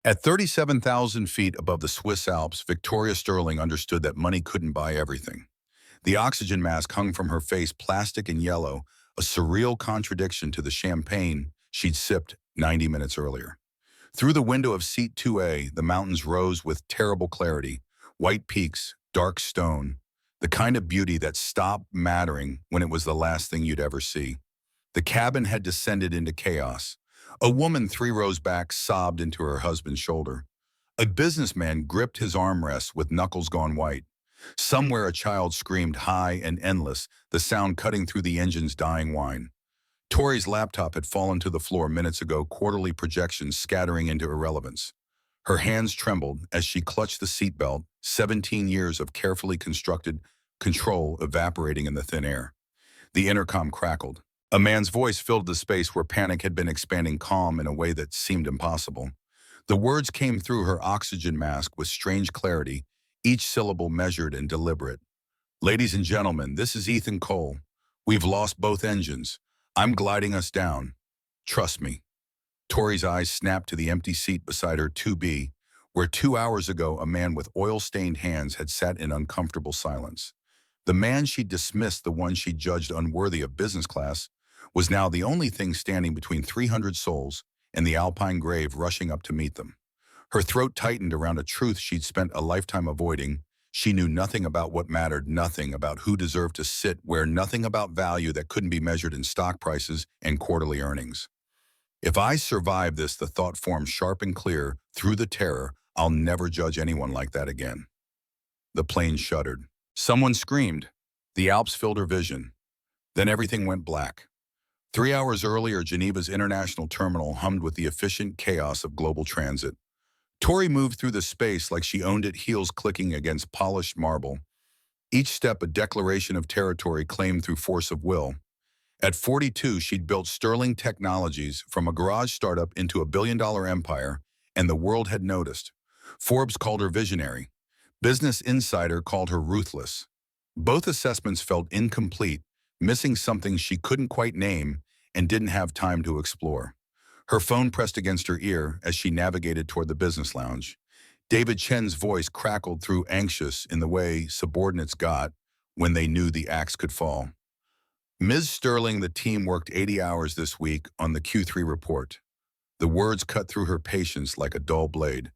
At 37,000 feet above the Swiss Alps, Victoria Sterling understood that money couldn't buy everything. The oxygen mask hung from her face, plastic and yellow, a surreal contradiction to the champagne she'd sipped 90 minutes earlier. Through the window of seat 2A, the mountains rose with terrible clarity, white peaks, dark stone, the kind of beauty that stopped mattering when it was the last thing you'd ever see. The cabin had descended into chaos. A woman 3 rows back sobbed into her husband's shoulder. A businessman gripped his armrests with knuckles gone white. Somewhere a child screamed high and endless, the sound cutting through the engine's dying whine. Tori's laptop had fallen to the floor minutes ago, quarterly projections scattering into irrelevance. Her hands trembled as she clutched the seatbelt, 17 years of carefully constructed control evaporating in the thin air. The intercom crackled. A man's voice filled the space where panic had been expanding calm in a way that seemed impossible. The words came through her oxygen mask with strange clarity, each syllable measured and deliberate. Ladies and gentlemen, this is Ethan Cole. We've lost both engines. I'm gliding us down. Trust me. Tori's eyes snapped to the empty seat beside her 2B, where 2 hours ago a man with oil-stained hands had sat in uncomfortable silence. The man she'd dismissed, the one she judged unworthy of business class, was now the only thing standing between 300 souls and the alpine grave rushing up to meet them. Her throat tightened around a truth she'd spent a lifetime avoiding. She knew nothing about what mattered, nothing about who deserved to sit where, nothing about value that couldn't be measured in stock prices and quarterly earnings. If I survive this, the thought formed sharp and clear through the terror, I'll never judge anyone like that again. The plane shuddered. Someone screamed. The Alps filled her vision. Then everything went black. 3 hours earlier, Geneva's international terminal hummed with the efficient chaos of global transit. Tori moved through the space like she owned it, heels clicking against polished marble. Each step a declaration of territory claimed through force of will. At 42, she'd built Sterling Technologies from a garage startup into a billion-dollar empire, and the world had noticed. Forbes called her visionary. Business Insider called her ruthless. Both assessments felt incomplete, missing something she couldn't quite name and didn't have time to explore. Her phone pressed against her ear as she navigated toward the business lounge. David Chen's voice crackled through, anxious in the way subordinates got when they knew the axe could fall. Ms. Sterling, the team worked 80 hours this week on the Q3 report. The words cut through her patience like a dull blade.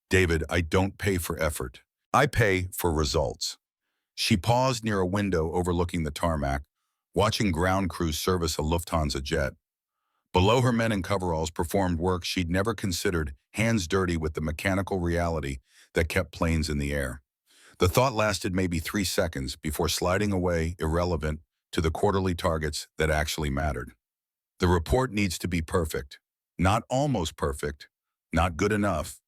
David, I don't pay for effort. I pay for results. She paused near a window overlooking the tarmac, watching ground crews service a Lufthansa jet. Below her, men in coveralls performed work she'd never considered, hands dirty with the mechanical reality that kept planes in the air. The thought lasted maybe 3 seconds before sliding away, irrelevant, to the quarterly targets that actually mattered. The report needs to be perfect. Not almost perfect, not good enough,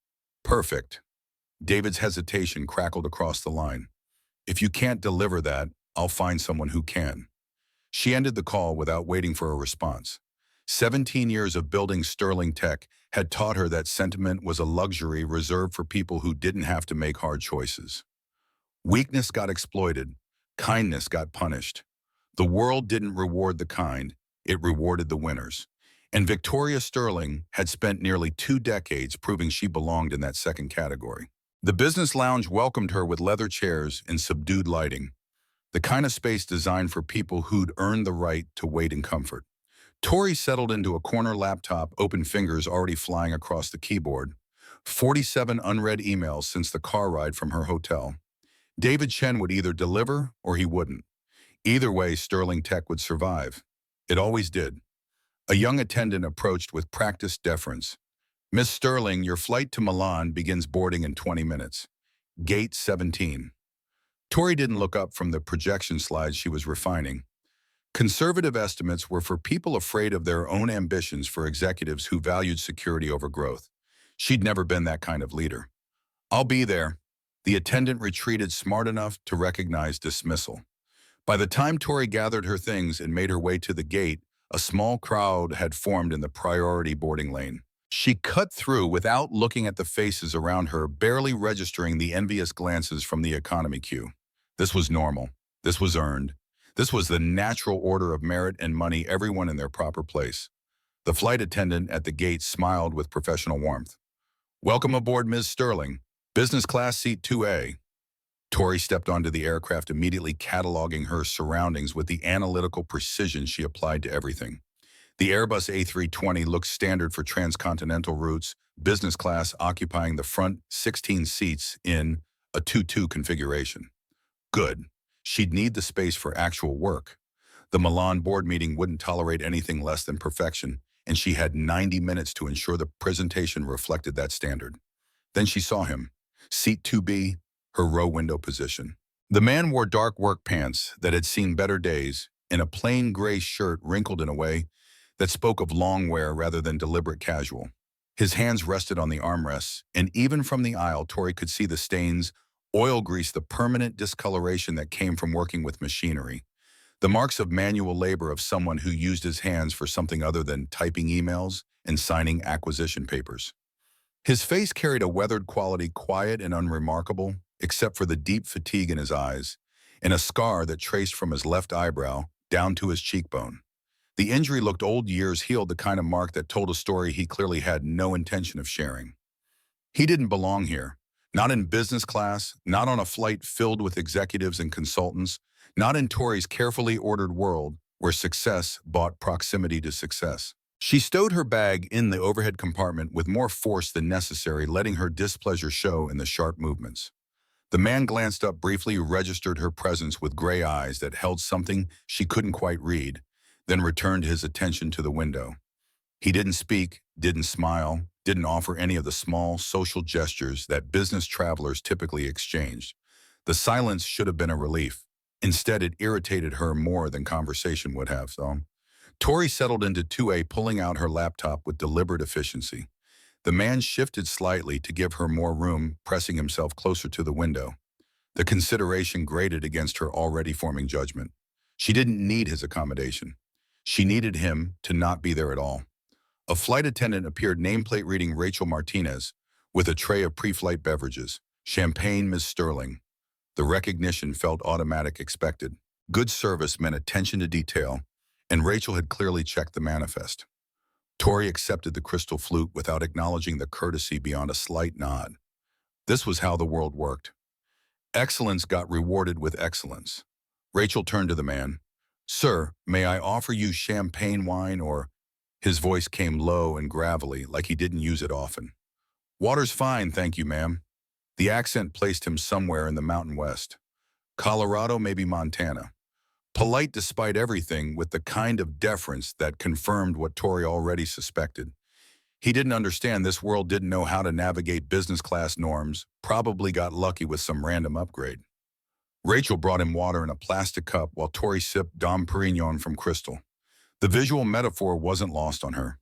perfect. David's hesitation crackled across the line. If you can't deliver that, I'll find someone who can. She ended the call without waiting for a response. 17 years of building Sterling Tech had taught her that sentiment was a luxury reserved for people who didn't have to make hard choices. Weakness got exploited. Kindness got punished. The world didn't reward the kind, it rewarded the winners. And Victoria Sterling had spent nearly 2 decades proving she belonged in that second category. The business lounge welcomed her with leather chairs and subdued lighting, the kind of space designed for people who'd earned the right to wait in comfort. Tori settled into a corner laptop, open fingers already flying across the keyboard. 47 unread emails since the car ride from her hotel. David Chen would either deliver or he wouldn't. Either way, Sterling Tech would survive. It always did. A young attendant approached with practiced deference. Miss Sterling, your flight to Milan begins boarding in 20 minutes. Gate 17. Tori didn't look up from the projection slides she was refining. Conservative estimates were for people afraid of their own ambitions, for executives who valued security over growth. She'd never been that kind of leader. I'll be there. The attendant retreated, smart enough to recognize dismissal. By the time Tori gathered her things and made her way to the gate, a small crowd had formed in the priority boarding lane. She cut through without looking at the faces around her, barely registering the envious glances from the economy queue. This was normal. This was earned. This was the natural order of merit and money, everyone in their proper place. The flight attendant at the gate smiled with professional warmth. Welcome aboard, Ms. Sterling. Business class seat 2A. Tori stepped onto the aircraft, immediately cataloging her surroundings with the analytical precision she applied to everything. The Airbus A320 looked standard for transcontinental routes, business class occupying the front 16 seats in a 2-2 configuration. Good. She'd need the space for actual work. The Milan board meeting wouldn't tolerate anything less than perfection, and she had 90 minutes to ensure the presentation reflected that standard. Then she saw him. Seat 2B, her row window position. The man wore dark work pants that had seen better days and a plain gray shirt wrinkled in a way that spoke of long wear rather than deliberate casual. His hands rested on the armrests, and even from the aisle, Tori could see the stains, oil grease, the permanent discoloration that came from working with machinery. The marks of manual labor of someone who used his hands for something other than typing emails and signing acquisition papers. His face carried a weathered quality, quiet and unremarkable, except for the deep fatigue in his eyes, and a scar that traced from his left eyebrow down to his cheekbone. The injury looked old, years healed, the kind of mark that told a story he clearly had no intention of sharing. He didn't belong here. Not in business class, not on a flight filled with executives and consultants, not in Tori's carefully ordered world where success bought proximity to success. She stowed her bag in the overhead compartment with more force than necessary, letting her displeasure show in the sharp movements. The man glanced up briefly, registered her presence with gray eyes that held something she couldn't quite read, then returned his attention to the window. He didn't speak, didn't smile, didn't offer any of the small social gestures that business travelers typically exchanged. The silence should have been a relief. Instead, it irritated her more than conversation would have, so. Tori settled into 2A, pulling out her laptop with deliberate efficiency. The man shifted slightly to give her more room, pressing himself closer to the window. The consideration grated against her already forming judgment. She didn't need his accommodation. She needed him to not be there at all. A flight attendant appeared, nameplate reading Rachel Martinez, with a tray of pre-flight beverages. Champagne, Ms. Sterling. The recognition felt automatic, expected. Good service meant attention to detail, and Rachel had clearly checked the manifest. Tori accepted the crystal flute without acknowledging the courtesy beyond a slight nod. This was how the world worked. Excellence got rewarded with excellence. Rachel turned to the man. "Sir, may I offer you champagne wine or—" His voice came low and gravelly, like he didn't use it often. "Water's fine, thank you, ma'am." The accent placed him somewhere in the Mountain West. Colorado, maybe Montana. Polite despite everything, with the kind of deference that confirmed what Tori already suspected. He didn't understand this world, didn't know how to navigate business class norms, probably got lucky with some random upgrade. Rachel brought him water in a plastic cup while Tori sipped Dom Perignon from crystal. The visual metaphor wasn't lost on her.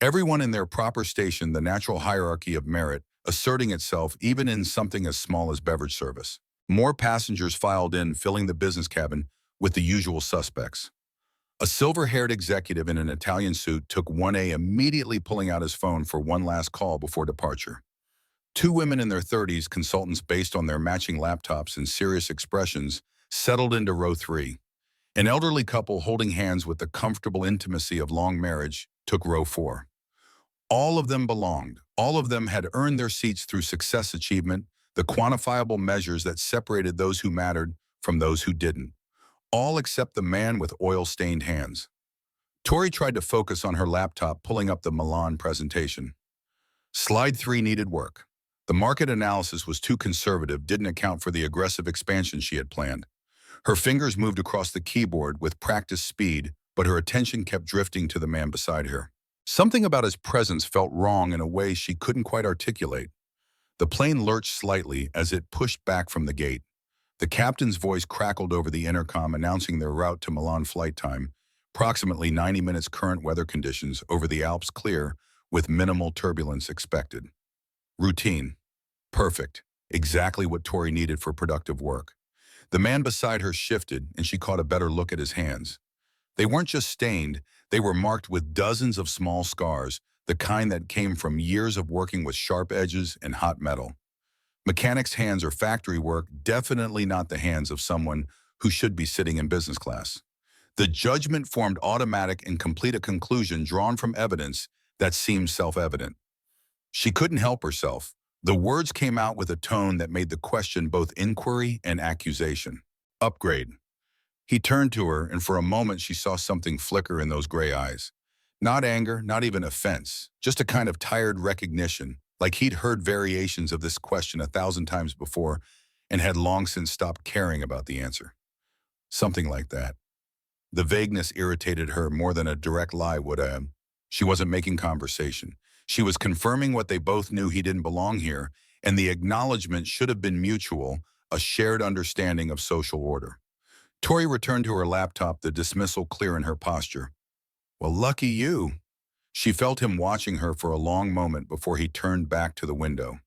Everyone in their proper station, the natural hierarchy of merit, asserting itself even in something as small as beverage service. More passengers filed in, filling the business cabin with the usual suspects. A silver-haired executive in an Italian suit took 1A, immediately pulling out his phone for one last call before departure. Two women in their 30s, consultants based on their matching laptops and serious expressions, settled into row 3. An elderly couple holding hands with the comfortable intimacy of long marriage took row 4. All of them belonged. All of them had earned their seats through success achievement, the quantifiable measures that separated those who mattered from those who didn't. All except the man with oil-stained hands. Tori tried to focus on her laptop, pulling up the Milan presentation. Slide 3 needed work. The market analysis was too conservative, didn't account for the aggressive expansion she had planned. Her fingers moved across the keyboard with practiced speed, but her attention kept drifting to the man beside her. Something about his presence felt wrong in a way she couldn't quite articulate. The plane lurched slightly as it pushed back from the gate. The captain's voice crackled over the intercom, announcing their route to Milan flight time, approximately 90 minutes, current weather conditions over the Alps clear, with minimal turbulence expected. Routine. Perfect. Exactly what Tori needed for productive work. The man beside her shifted, and she caught a better look at his hands. They weren't just stained, they were marked with dozens of small scars, the kind that came from years of working with sharp edges and hot metal. Mechanics' hands or factory work, definitely not the hands of someone who should be sitting in business class. The judgment formed automatic and complete, a conclusion drawn from evidence that seemed self-evident. She couldn't help herself. The words came out with a tone that made the question both inquiry and accusation. Upgrade. He turned to her, and for a moment she saw something flicker in those gray eyes. Not anger, not even offense, just a kind of tired recognition, like he'd heard variations of this question 1,000 times before and had long since stopped caring about the answer. Something like that. The vagueness irritated her more than a direct lie would have. She wasn't making conversation. She was confirming what they both knew: he didn't belong here, and the acknowledgement should have been mutual, a shared understanding of social order. Tori returned to her laptop, the dismissal clear in her posture. Well, lucky you. She felt him watching her for a long moment before he turned back to the window.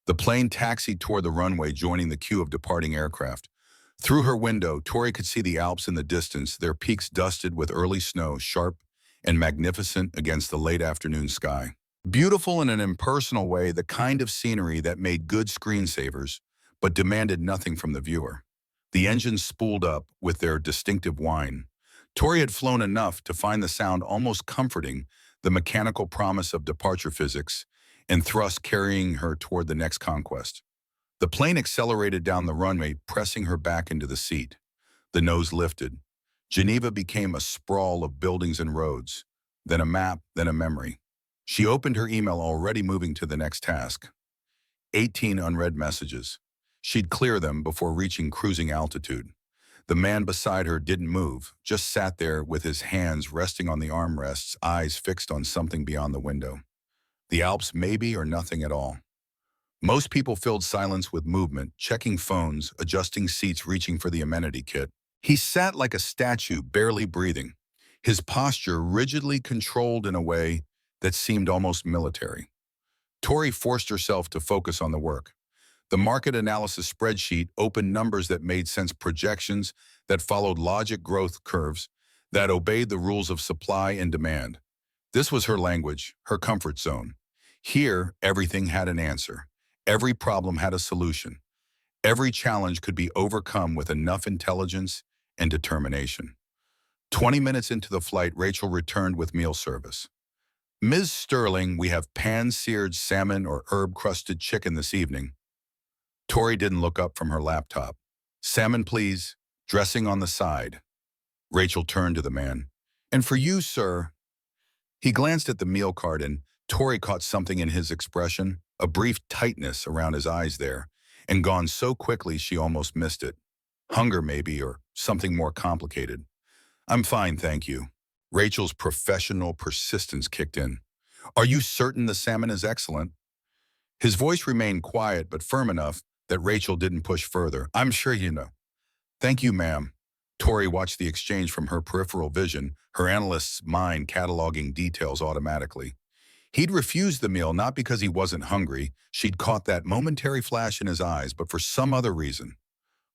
The plane taxied toward the runway, joining the queue of departing aircraft. Through her window, Tori could see the Alps in the distance, their peaks dusted with early snow, sharp and magnificent against the late afternoon sky. Beautiful in an impersonal way, the kind of scenery that made good screensavers, but demanded nothing from the viewer. The engines spooled up with their distinctive whine. Tori had flown enough to find the sound almost comforting, the mechanical promise of departure physics, and thrust carrying her toward the next conquest. The plane accelerated down the runway, pressing her back into the seat. The nose lifted. Geneva became a sprawl of buildings and roads, then a map, then a memory. She opened her email, already moving to the next task. 18 unread messages. She'd clear them before reaching cruising altitude. The man beside her didn't move, just sat there with his hands resting on the armrests, eyes fixed on something beyond the window. The Alps maybe, or nothing at all. Most people filled silence with movement, checking phones, adjusting seats, reaching for the amenity kit. He sat like a statue, barely breathing, his posture rigidly controlled in a way that seemed almost military. Tori forced herself to focus on the work. The market analysis spreadsheet opened, numbers that made sense, projections that followed logic, growth curves that obeyed the rules of supply and demand. This was her language, her comfort zone. Here, everything had an answer. Every problem had a solution. Every challenge could be overcome with enough intelligence and determination. 20 minutes into the flight, Rachel returned with meal service. Ms. Sterling, we have pan-seared salmon or herb-crusted chicken this evening. Tori didn't look up from her laptop. Salmon, please. Dressing on the side. Rachel turned to the man. And for you, sir. He glanced at the meal card, and Tori caught something in his expression, a brief tightness around his eyes there, and gone so quickly she almost missed it. Hunger, maybe, or something more complicated. I'm fine, thank you. Rachel's professional persistence kicked in. Are you certain the salmon is excellent? His voice remained quiet but firm enough that Rachel didn't push further. I'm sure you know. Thank you, ma'am. Tori watched the exchange from her peripheral vision, her analyst's mind cataloging details automatically. He'd refused the meal not because he wasn't hungry. She'd caught that momentary flash in his eyes, but for some other reason.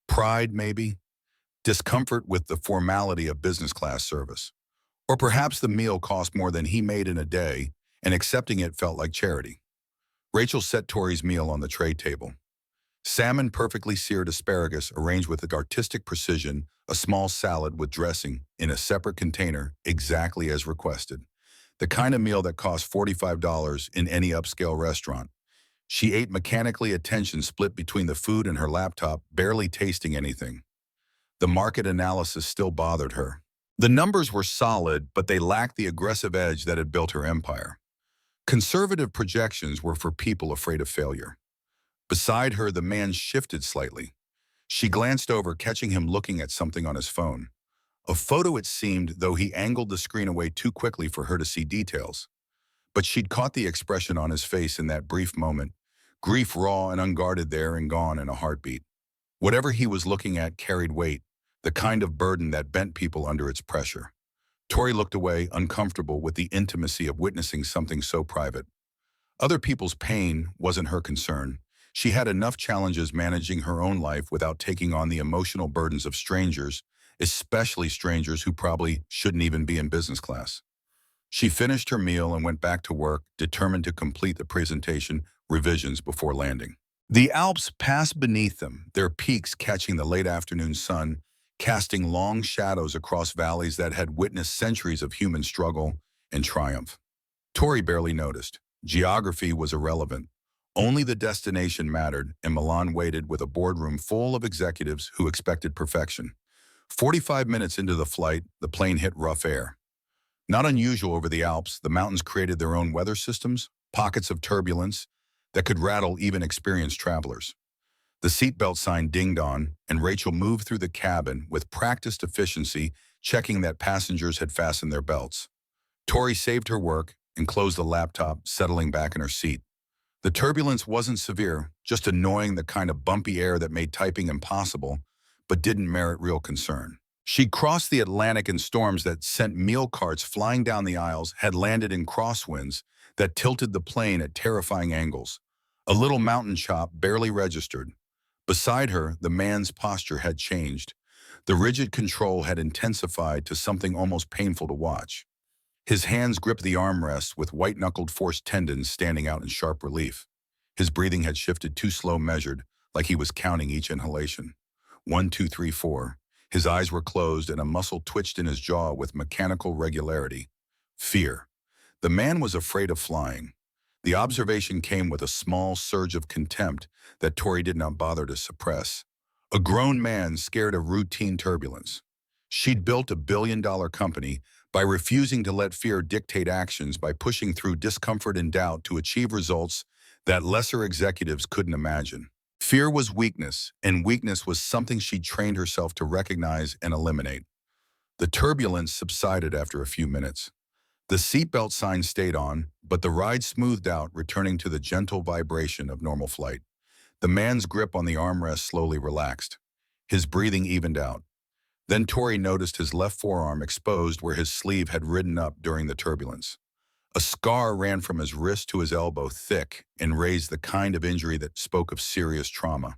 Pride, maybe? Discomfort with the formality of business class service. Or perhaps the meal cost more than he made in a day, and accepting it felt like charity. Rachel set Tori's meal on the tray table. Salmon, perfectly seared asparagus arranged with artistic precision, a small salad with dressing in a separate container, exactly as requested. The kind of meal that costs $45 in any upscale restaurant. She ate mechanically, attention split between the food and her laptop, barely tasting anything. The market analysis still bothered her. The numbers were solid, but they lacked the aggressive edge that had built her empire. Conservative projections were for people afraid of failure. Beside her, the man shifted slightly. She glanced over, catching him looking at something on his phone. A photo, it seemed, though he angled the screen away too quickly for her to see details. But she'd caught the expression on his face in that brief moment, grief raw and unguarded there and gone in a heartbeat. Whatever he was looking at carried weight, the kind of burden that bent people under its pressure. Tori looked away, uncomfortable with the intimacy of witnessing something so private. Other people's pain wasn't her concern. She had enough challenges managing her own life without taking on the emotional burdens of strangers, especially strangers who probably shouldn't even be in business class. She finished her meal and went back to work, determined to complete the presentation revisions before landing. The Alps passed beneath them, their peaks catching the late afternoon sun, casting long shadows across valleys that had witnessed centuries of human struggle and triumph. Tori barely noticed. Geography was irrelevant. Only the destination mattered, and Milan waited with a boardroom full of executives who expected perfection. 45 minutes into the flight, the plane hit rough air. Not unusual over the Alps, the mountains created their own weather systems, pockets of turbulence that could rattle even experienced travelers. The seatbelt sign dinged on, and Rachel moved through the cabin with practiced efficiency, checking that passengers had fastened their belts. Tori saved her work and closed the laptop, settling back in her seat. The turbulence wasn't severe, just annoying, the kind of bumpy air that made typing impossible, but didn't merit real concern. She crossed the Atlantic in storms that sent meal carts flying down the aisles, had landed in crosswinds that tilted the plane at terrifying angles. A little mountain chop barely registered. Beside her, the man's posture had changed. The rigid control had intensified to something almost painful to watch. His hands gripped the armrests with white-knuckled forced tendons standing out in sharp relief. His breathing had shifted too slow measured, like he was counting each inhalation. 1, 2, 3, 4. His eyes were closed and a muscle twitched in his jaw with mechanical regularity. Fear. The man was afraid of flying. The observation came with a small surge of contempt that Tori did not bother to suppress. A grown man scared of routine turbulence. She'd built a billion-dollar company by refusing to let fear dictate actions, by pushing through discomfort and doubt to achieve results that lesser executives couldn't imagine. Fear was weakness, and weakness was something she trained herself to recognize and eliminate. The turbulence subsided after a few minutes. The seatbelt sign stayed on, but the ride smoothed out, returning to the gentle vibration of normal flight. The man's grip on the armrest slowly relaxed. His breathing evened out. Then Tori noticed his left forearm exposed where his sleeve had ridden up during the turbulence. A scar ran from his wrist to his elbow, thick and raised, the kind of injury that spoke of serious trauma.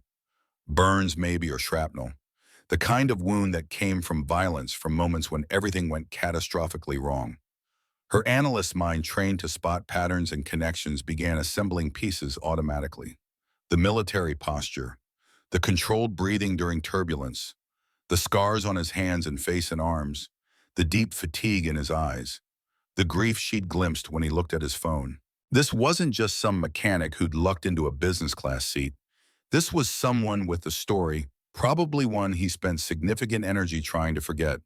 Burns, maybe, or shrapnel. The kind of wound that came from violence, from moments when everything went catastrophically wrong. Her analyst mind, trained to spot patterns and connections, began assembling pieces automatically. The military posture, the controlled breathing during turbulence, the scars on his hands and face and arms, the deep fatigue in his eyes, the grief she'd glimpsed when he looked at his phone. This wasn't just some mechanic who'd lucked into a business class seat. This was someone with a story, probably one he spent significant energy trying to forget.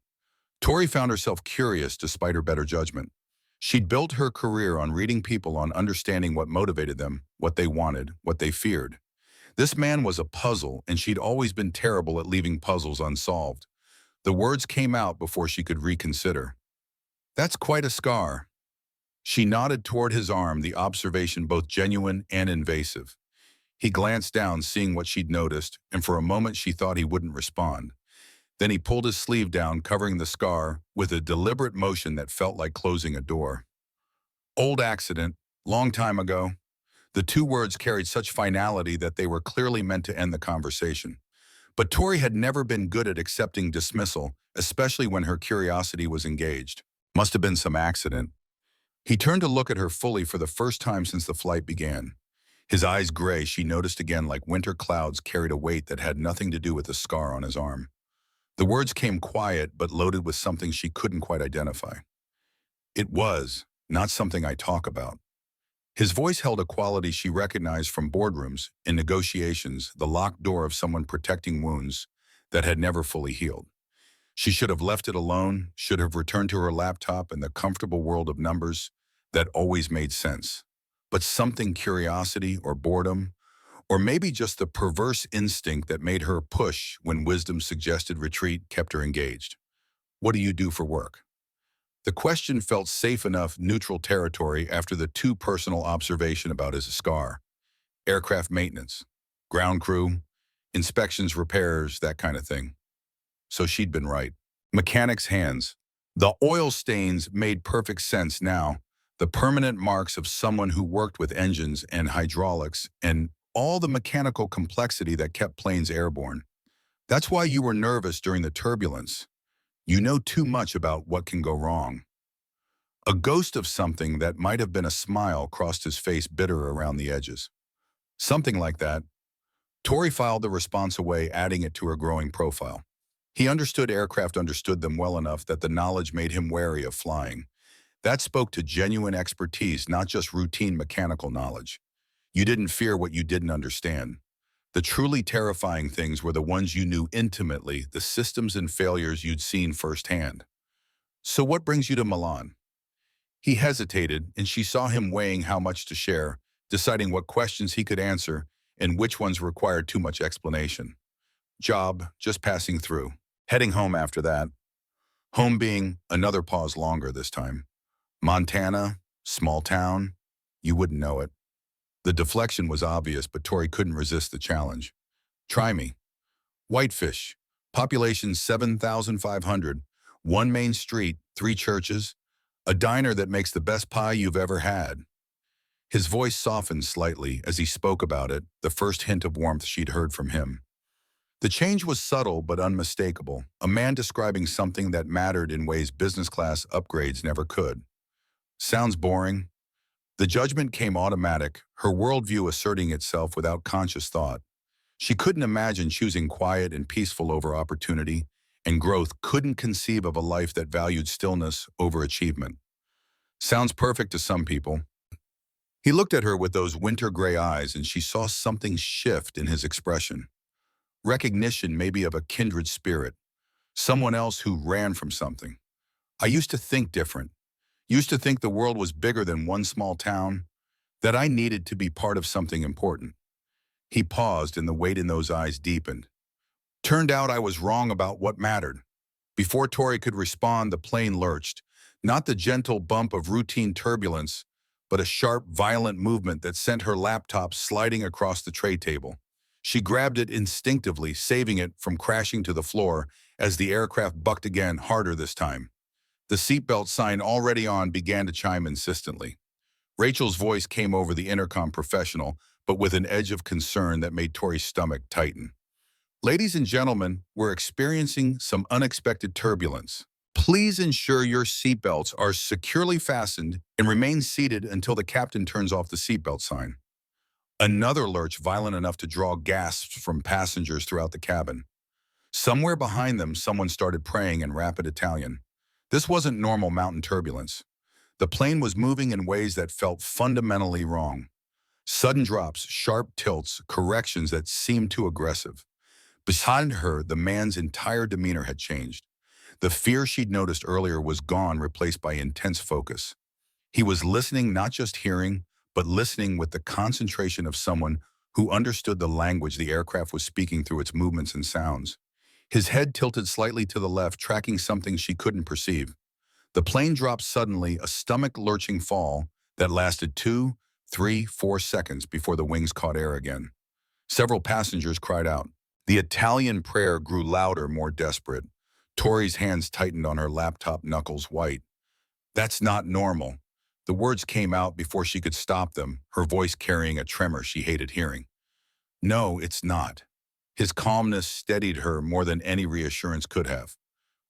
Tori found herself curious despite her better judgment. She'd built her career on reading people, on understanding what motivated them, what they wanted, what they feared. This man was a puzzle, and she'd always been terrible at leaving puzzles unsolved. The words came out before she could reconsider. "That's quite a scar." She nodded toward his arm, the observation both genuine and invasive. He glanced down, seeing what she'd noticed, and for a moment she thought he wouldn't respond. Then he pulled his sleeve down, covering the scar with a deliberate motion that felt like closing a door. "Old accident, long time ago." The two words carried such finality that they were clearly meant to end the conversation. But Tori had never been good at accepting dismissal, especially when her curiosity was engaged. "Must have been some accident." He turned to look at her fully for the first time since the flight began. His eyes gray, she noticed again, like winter clouds, carried a weight that had nothing to do with the scar on his arm. The words came quiet, but loaded with something she couldn't quite identify. "It was not something I talk about." His voice held a quality she recognized from boardrooms, in negotiations, the locked door of someone protecting wounds that had never fully healed. She should have left it alone, should have returned to her laptop and the comfortable world of numbers that always made sense. But something, curiosity or boredom, or maybe just the perverse instinct that made her push when wisdom suggested retreat, kept her engaged. "What do you do for work?" The question felt safe enough neutral territory after the too personal observation about his scar. Aircraft maintenance, ground crew, inspections, repairs, that kind of thing. So she'd been right. Mechanic's hands. The oil stains made perfect sense now. The permanent marks of someone who worked with engines and hydraulics and all the mechanical complexity that kept planes airborne. "That's why you were nervous during the turbulence. You know too much about what can go wrong." A ghost of something that might have been a smile crossed his face, bitter around the edges. "Something like that." Tori filed the response away, adding it to her growing profile. He understood aircraft, understood them well enough that the knowledge made him wary of flying. That spoke to genuine expertise, not just routine mechanical knowledge. You didn't fear what you didn't understand. The truly terrifying things were the ones you knew intimately, the systems and failures you'd seen firsthand. So what brings you to Milan? He hesitated, and she saw him weighing how much to share, deciding what questions he could answer and which ones required too much explanation. Job, just passing through. Heading home after that. Home being another pause longer this time. Montana, small town, you wouldn't know it. The deflection was obvious, but Tori couldn't resist the challenge. Try me. Whitefish, population 7,500, one main street, three churches, a diner that makes the best pie you've ever had. His voice softened slightly as he spoke about it, the first hint of warmth she'd heard from him. The change was subtle but unmistakable, a man describing something that mattered in ways business class upgrades never could. Sounds boring? The judgment came automatic, her worldview asserting itself without conscious thought. She couldn't imagine choosing quiet and peaceful over opportunity, and growth couldn't conceive of a life that valued stillness over achievement. Sounds perfect to some people. He looked at her with those winter gray eyes, and she saw something shift in his expression. Recognition maybe of a kindred spirit, someone else who ran from something. I used to think different. Used to think the world was bigger than one small town, that I needed to be part of something important. He paused and the weight in those eyes deepened. Turned out I was wrong about what mattered. Before Tori could respond, the plane lurched, not the gentle bump of routine turbulence, but a sharp, violent movement that sent her laptop sliding across the tray table. She grabbed it instinctively, saving it from crashing to the floor as the aircraft bucked again, harder this time. The seatbelt sign already on began to chime insistently. Rachel's voice came over the intercom, professional, but with an edge of concern that made Tori's stomach tighten. Ladies and gentlemen, we're experiencing some unexpected turbulence. Please ensure your seatbelts are securely fastened and remain seated until the captain turns off the seatbelt sign. Another lurch violent enough to draw gasps from passengers throughout the cabin. Somewhere behind them, someone started praying in rapid Italian. This wasn't normal mountain turbulence. The plane was moving in ways that felt fundamentally wrong. Sudden drops, sharp tilts, corrections that seemed too aggressive. Beside her, the man's entire demeanor had changed. The fear she'd noticed earlier was gone, replaced by intense focus. He was listening, not just hearing, but listening with the concentration of someone who understood the language the aircraft was speaking through its movements and sounds. His head tilted slightly to the left, tracking something she couldn't perceive. The plane dropped suddenly, a stomach-lurching fall that lasted 2, 3, 4 seconds before the wings caught air again. Several passengers cried out. The Italian prayer grew louder, more desperate. Tori's hands tightened on her laptop, knuckles white. That's not normal. The words came out before she could stop them, her voice carrying a tremor she hated hearing. No, it's not. His calmness steadied her more than any reassurance could have.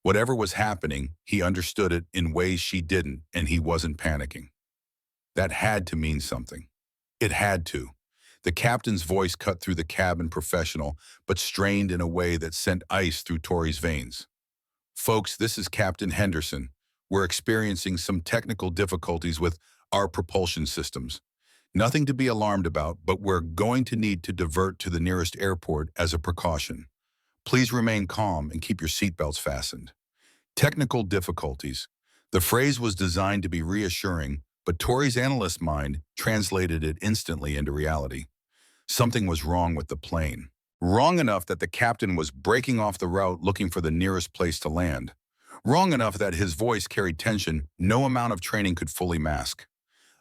Whatever was happening, he understood it in ways she didn't, and he wasn't panicking. That had to mean something. It had to. The captain's voice cut through the cabin, professional, but strained in a way that sent ice through Tori's veins. Folks, this is Captain Henderson. We're experiencing some technical difficulties with our propulsion systems. Nothing to be alarmed about, but we're going to need to divert to the nearest airport as a precaution. Please remain calm and keep your seatbelts fastened. Technical difficulties. The phrase was designed to be reassuring, but Tori's analyst mind translated it instantly into reality. Something was wrong with the plane. Wrong enough that the captain was breaking off the route looking for the nearest place to land. Wrong enough that his voice carried tension no amount of training could fully mask.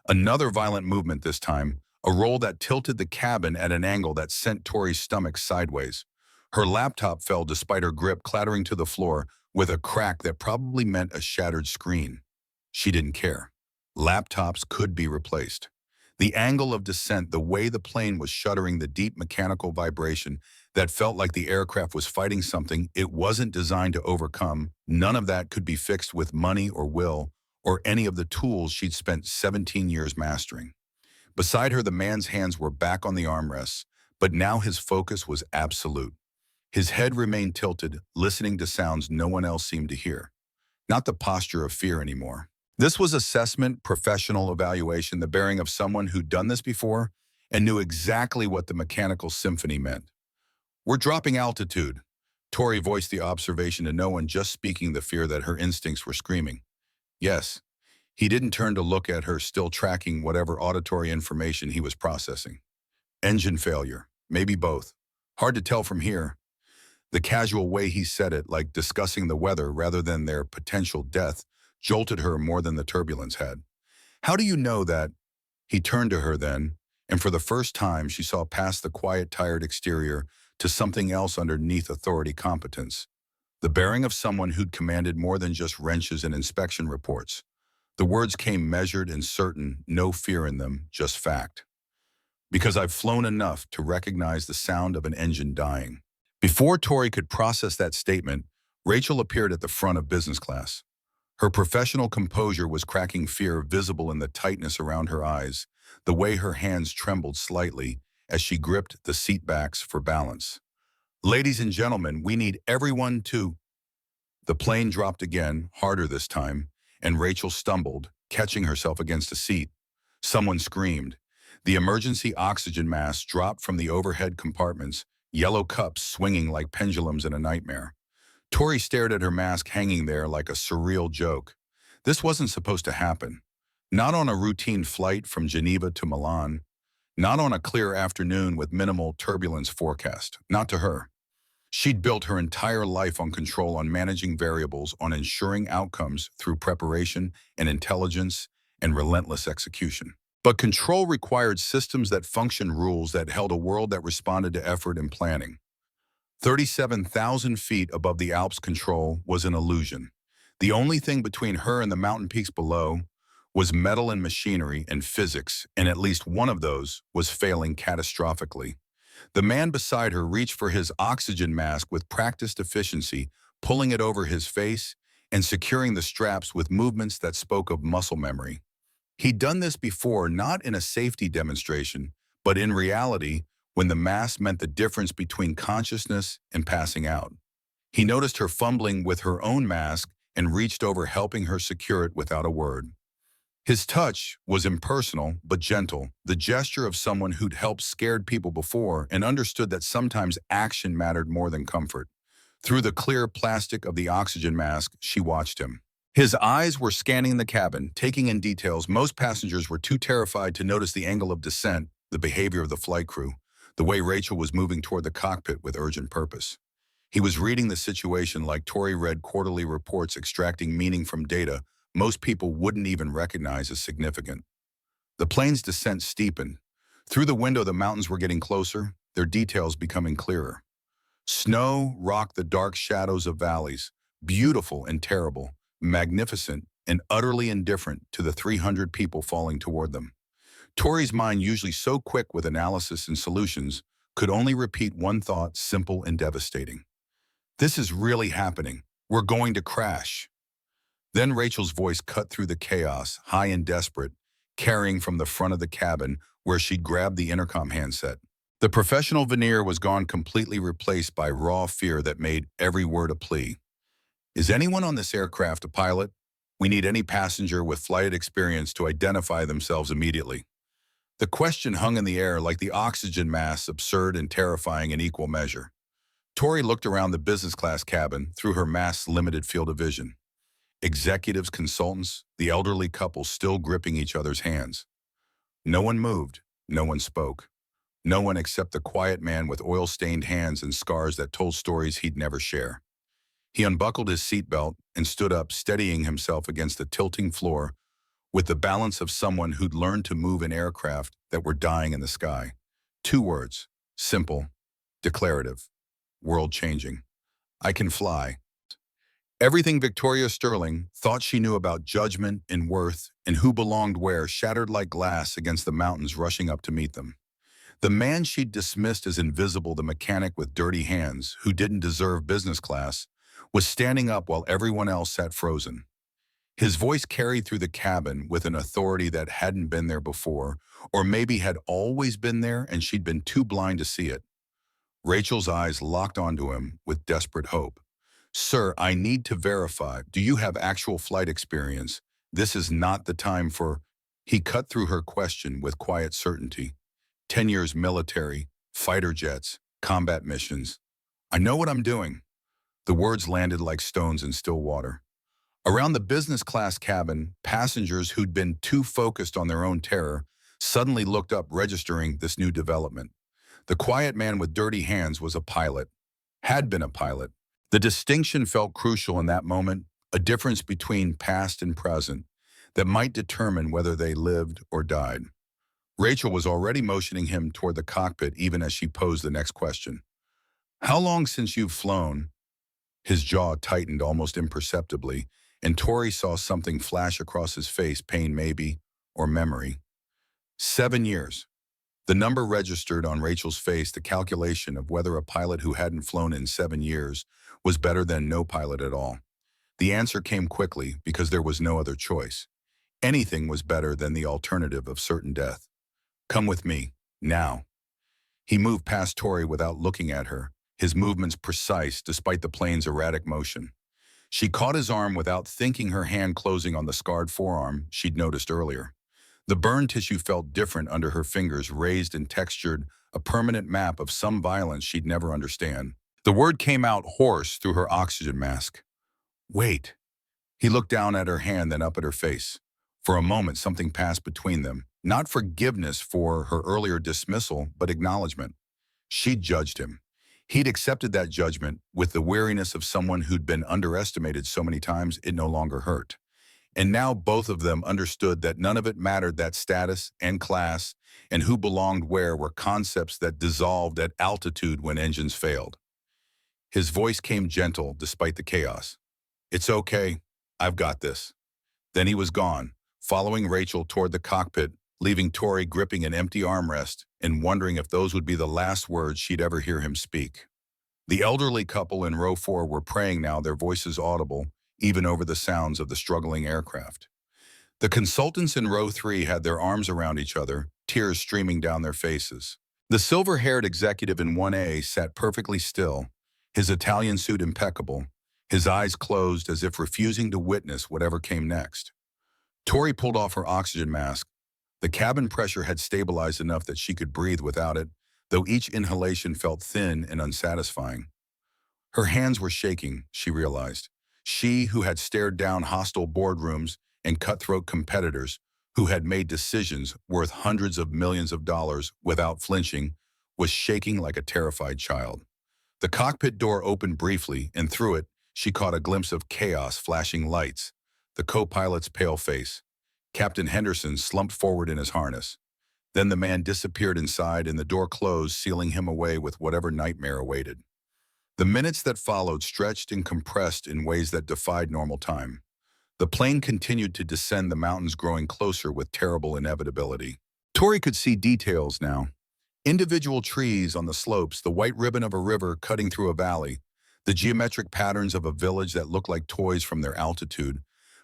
Another violent movement this time, a roll that tilted the cabin at an angle that sent Tori's stomach sideways. Her laptop fell despite her grip, clattering to the floor with a crack that probably meant a shattered screen. She didn't care. Laptops could be replaced. The angle of descent, the way the plane was shuddering, the deep mechanical vibration that felt like the aircraft was fighting something it wasn't designed to overcome, none of that could be fixed with money or will or any of the tools she'd spent 17 years mastering. Beside her, the man's hands were back on the armrests, but now his focus was absolute. His head remained tilted, listening to sounds no one else seemed to hear. Not the posture of fear anymore. This was assessment, professional evaluation, the bearing of someone who'd done this before and knew exactly what the mechanical symphony meant. We're dropping altitude. Tori voiced the observation to no one, just speaking the fear that her instincts were screaming. Yes. He didn't turn to look at her, still tracking whatever auditory information he was processing. Engine failure. Maybe both. Hard to tell from here. The casual way he said it, like discussing the weather rather than their potential death, jolted her more than the turbulence had. How do you know that? He turned to her then, and for the first time she saw past the quiet, tired exterior to something else underneath authority competence. The bearing of someone who'd commanded more than just wrenches and inspection reports. The words came measured and certain, no fear in them, just fact. Because I've flown enough to recognize the sound of an engine dying. Before Tori could process that statement, Rachel appeared at the front of business class. Her professional composure was cracking fear visible in the tightness around her eyes, the way her hands trembled slightly as she gripped the seat backs for balance. Ladies and gentlemen, we need everyone to... The plane dropped again, harder this time, and Rachel stumbled, catching herself against a seat. Someone screamed. The emergency oxygen mask dropped from the overhead compartments, yellow cups swinging like pendulums in a nightmare. Tori stared at her mask hanging there like a surreal joke. This wasn't supposed to happen. Not on a routine flight from Geneva to Milan. Not on a clear afternoon with minimal turbulence forecast. Not to her. She'd built her entire life on control, on managing variables, on ensuring outcomes through preparation and intelligence and relentless execution. But control required systems that functioned, rules that held a world that responded to effort and planning. 37,000 feet above the Alps, control was an illusion. The only thing between her and the mountain peaks below was metal and machinery and physics, and at least one of those was failing catastrophically. The man beside her reached for his oxygen mask with practiced efficiency, pulling it over his face and securing the straps with movements that spoke of muscle memory. He'd done this before, not in a safety demonstration, but in reality, when the mask meant the difference between consciousness and passing out. He noticed her fumbling with her own mask and reached over, helping her secure it without a word. His touch was impersonal but gentle, the gesture of someone who'd helped scared people before and understood that sometimes action mattered more than comfort. Through the clear plastic of the oxygen mask, she watched him. His eyes were scanning the cabin, taking in details. Most passengers were too terrified to notice the angle of descent, the behavior of the flight crew, the way Rachel was moving toward the cockpit with urgent purpose. He was reading the situation like Tori read quarterly reports, extracting meaning from data most people wouldn't even recognize as significant. The plane's descent steepened. Through the window, the mountains were getting closer, their details becoming clearer. Snow rocked the dark shadows of valleys, beautiful and terrible, magnificent and utterly indifferent to the 300 people falling toward them. Tori's mind, usually so quick with analysis and solutions, could only repeat one thought, simple and devastating. This is really happening. We're going to crash. Then Rachel's voice cut through the chaos, high and desperate, carrying from the front of the cabin where she'd grabbed the intercom handset. The professional veneer was gone, completely replaced by raw fear that made every word a plea. Is anyone on this aircraft a pilot? We need any passenger with flight experience to identify themselves immediately. The question hung in the air like the oxygen mask, absurd and terrifying in equal measure. Tori looked around the business class cabin through her mask's limited field of vision. Executives, consultants, the elderly couple still gripping each other's hands. No one moved, no one spoke. No one except the quiet man with oil-stained hands and scars that told stories he'd never share. He unbuckled his seatbelt and stood up, steadying himself against the tilting floor with the balance of someone who'd learned to move in aircraft that were dying in the sky. 2 words, simple, declarative, world-changing. I can fly. Everything Victoria Sterling thought she knew about judgment and worth and who belonged where shattered like glass against the mountains rushing up to meet them. The man she'd dismissed as invisible, the mechanic with dirty hands who didn't deserve business class, was standing up while everyone else sat frozen. His voice carried through the cabin with an authority that hadn't been there before, or maybe had always been there and she'd been too blind to see it. Rachel's eyes locked onto him with desperate hope. Sir, I need to verify. Do you have actual flight experience? This is not the time for... He cut through her question with quiet certainty. 10 years military, fighter jets, combat missions. I know what I'm doing. The words landed like stones in still water. Around the business class cabin, passengers who'd been too focused on their own terror suddenly looked up, registering this new development. The quiet man with dirty hands was a pilot, had been a pilot. The distinction felt crucial in that moment, a difference between past and present that might determine whether they lived or died. Rachel was already motioning him toward the cockpit even as she posed the next question. How long since you've flown? His jaw tightened almost imperceptibly, and Tori saw something flash across his face, pain maybe, or memory. 7 years. The number registered on Rachel's face, the calculation of whether a pilot who hadn't flown in 7 years was better than no pilot at all. The answer came quickly because there was no other choice. Anything was better than the alternative of certain death. Come with me, now. He moved past Tori without looking at her, his movements precise despite the plane's erratic motion. She caught his arm without thinking, her hand closing on the scarred forearm she'd noticed earlier. The burn tissue felt different under her fingers, raised and textured, a permanent map of some violence she'd never understand. The word came out hoarse through her oxygen mask. Wait. He looked down at her hand, then up at her face. For a moment, something passed between them. Not forgiveness for her earlier dismissal, but acknowledgement. She'd judged him. He'd accepted that judgment with the weariness of someone who'd been underestimated so many times it no longer hurt. And now both of them understood that none of it mattered, that status and class and who belonged where were concepts that dissolved at altitude when engines failed. His voice came gentle despite the chaos. It's okay, I've got this. Then he was gone, following Rachel toward the cockpit, leaving Tori gripping an empty armrest and wondering if those would be the last words she'd ever hear him speak. The elderly couple in row 4 were praying now, their voices audible, even over the sounds of the struggling aircraft. The consultants in row 3 had their arms around each other, tears streaming down their faces. The silver-haired executive in 1A sat perfectly still, his Italian suit impeccable, his eyes closed as if refusing to witness whatever came next. Tori pulled off her oxygen mask. The cabin pressure had stabilized enough that she could breathe without it, though each inhalation felt thin and unsatisfying. Her hands were shaking, she realized. She, who had stared down hostile boardrooms and cutthroat competitors, who had made decisions worth hundreds of millions of dollars without flinching, was shaking like a terrified child. The cockpit door opened briefly, and through it, she caught a glimpse of chaos, flashing lights, the co-pilot's pale face. Captain Henderson slumped forward in his harness. Then the man disappeared inside, and the door closed, sealing him away with whatever nightmare awaited. The minutes that followed stretched and compressed in ways that defied normal time. The plane continued to descend, the mountains growing closer with terrible inevitability. Tori could see details now. Individual trees on the slopes, the white ribbon of a river cutting through a valley, the geometric patterns of a village that looked like toys from their altitude,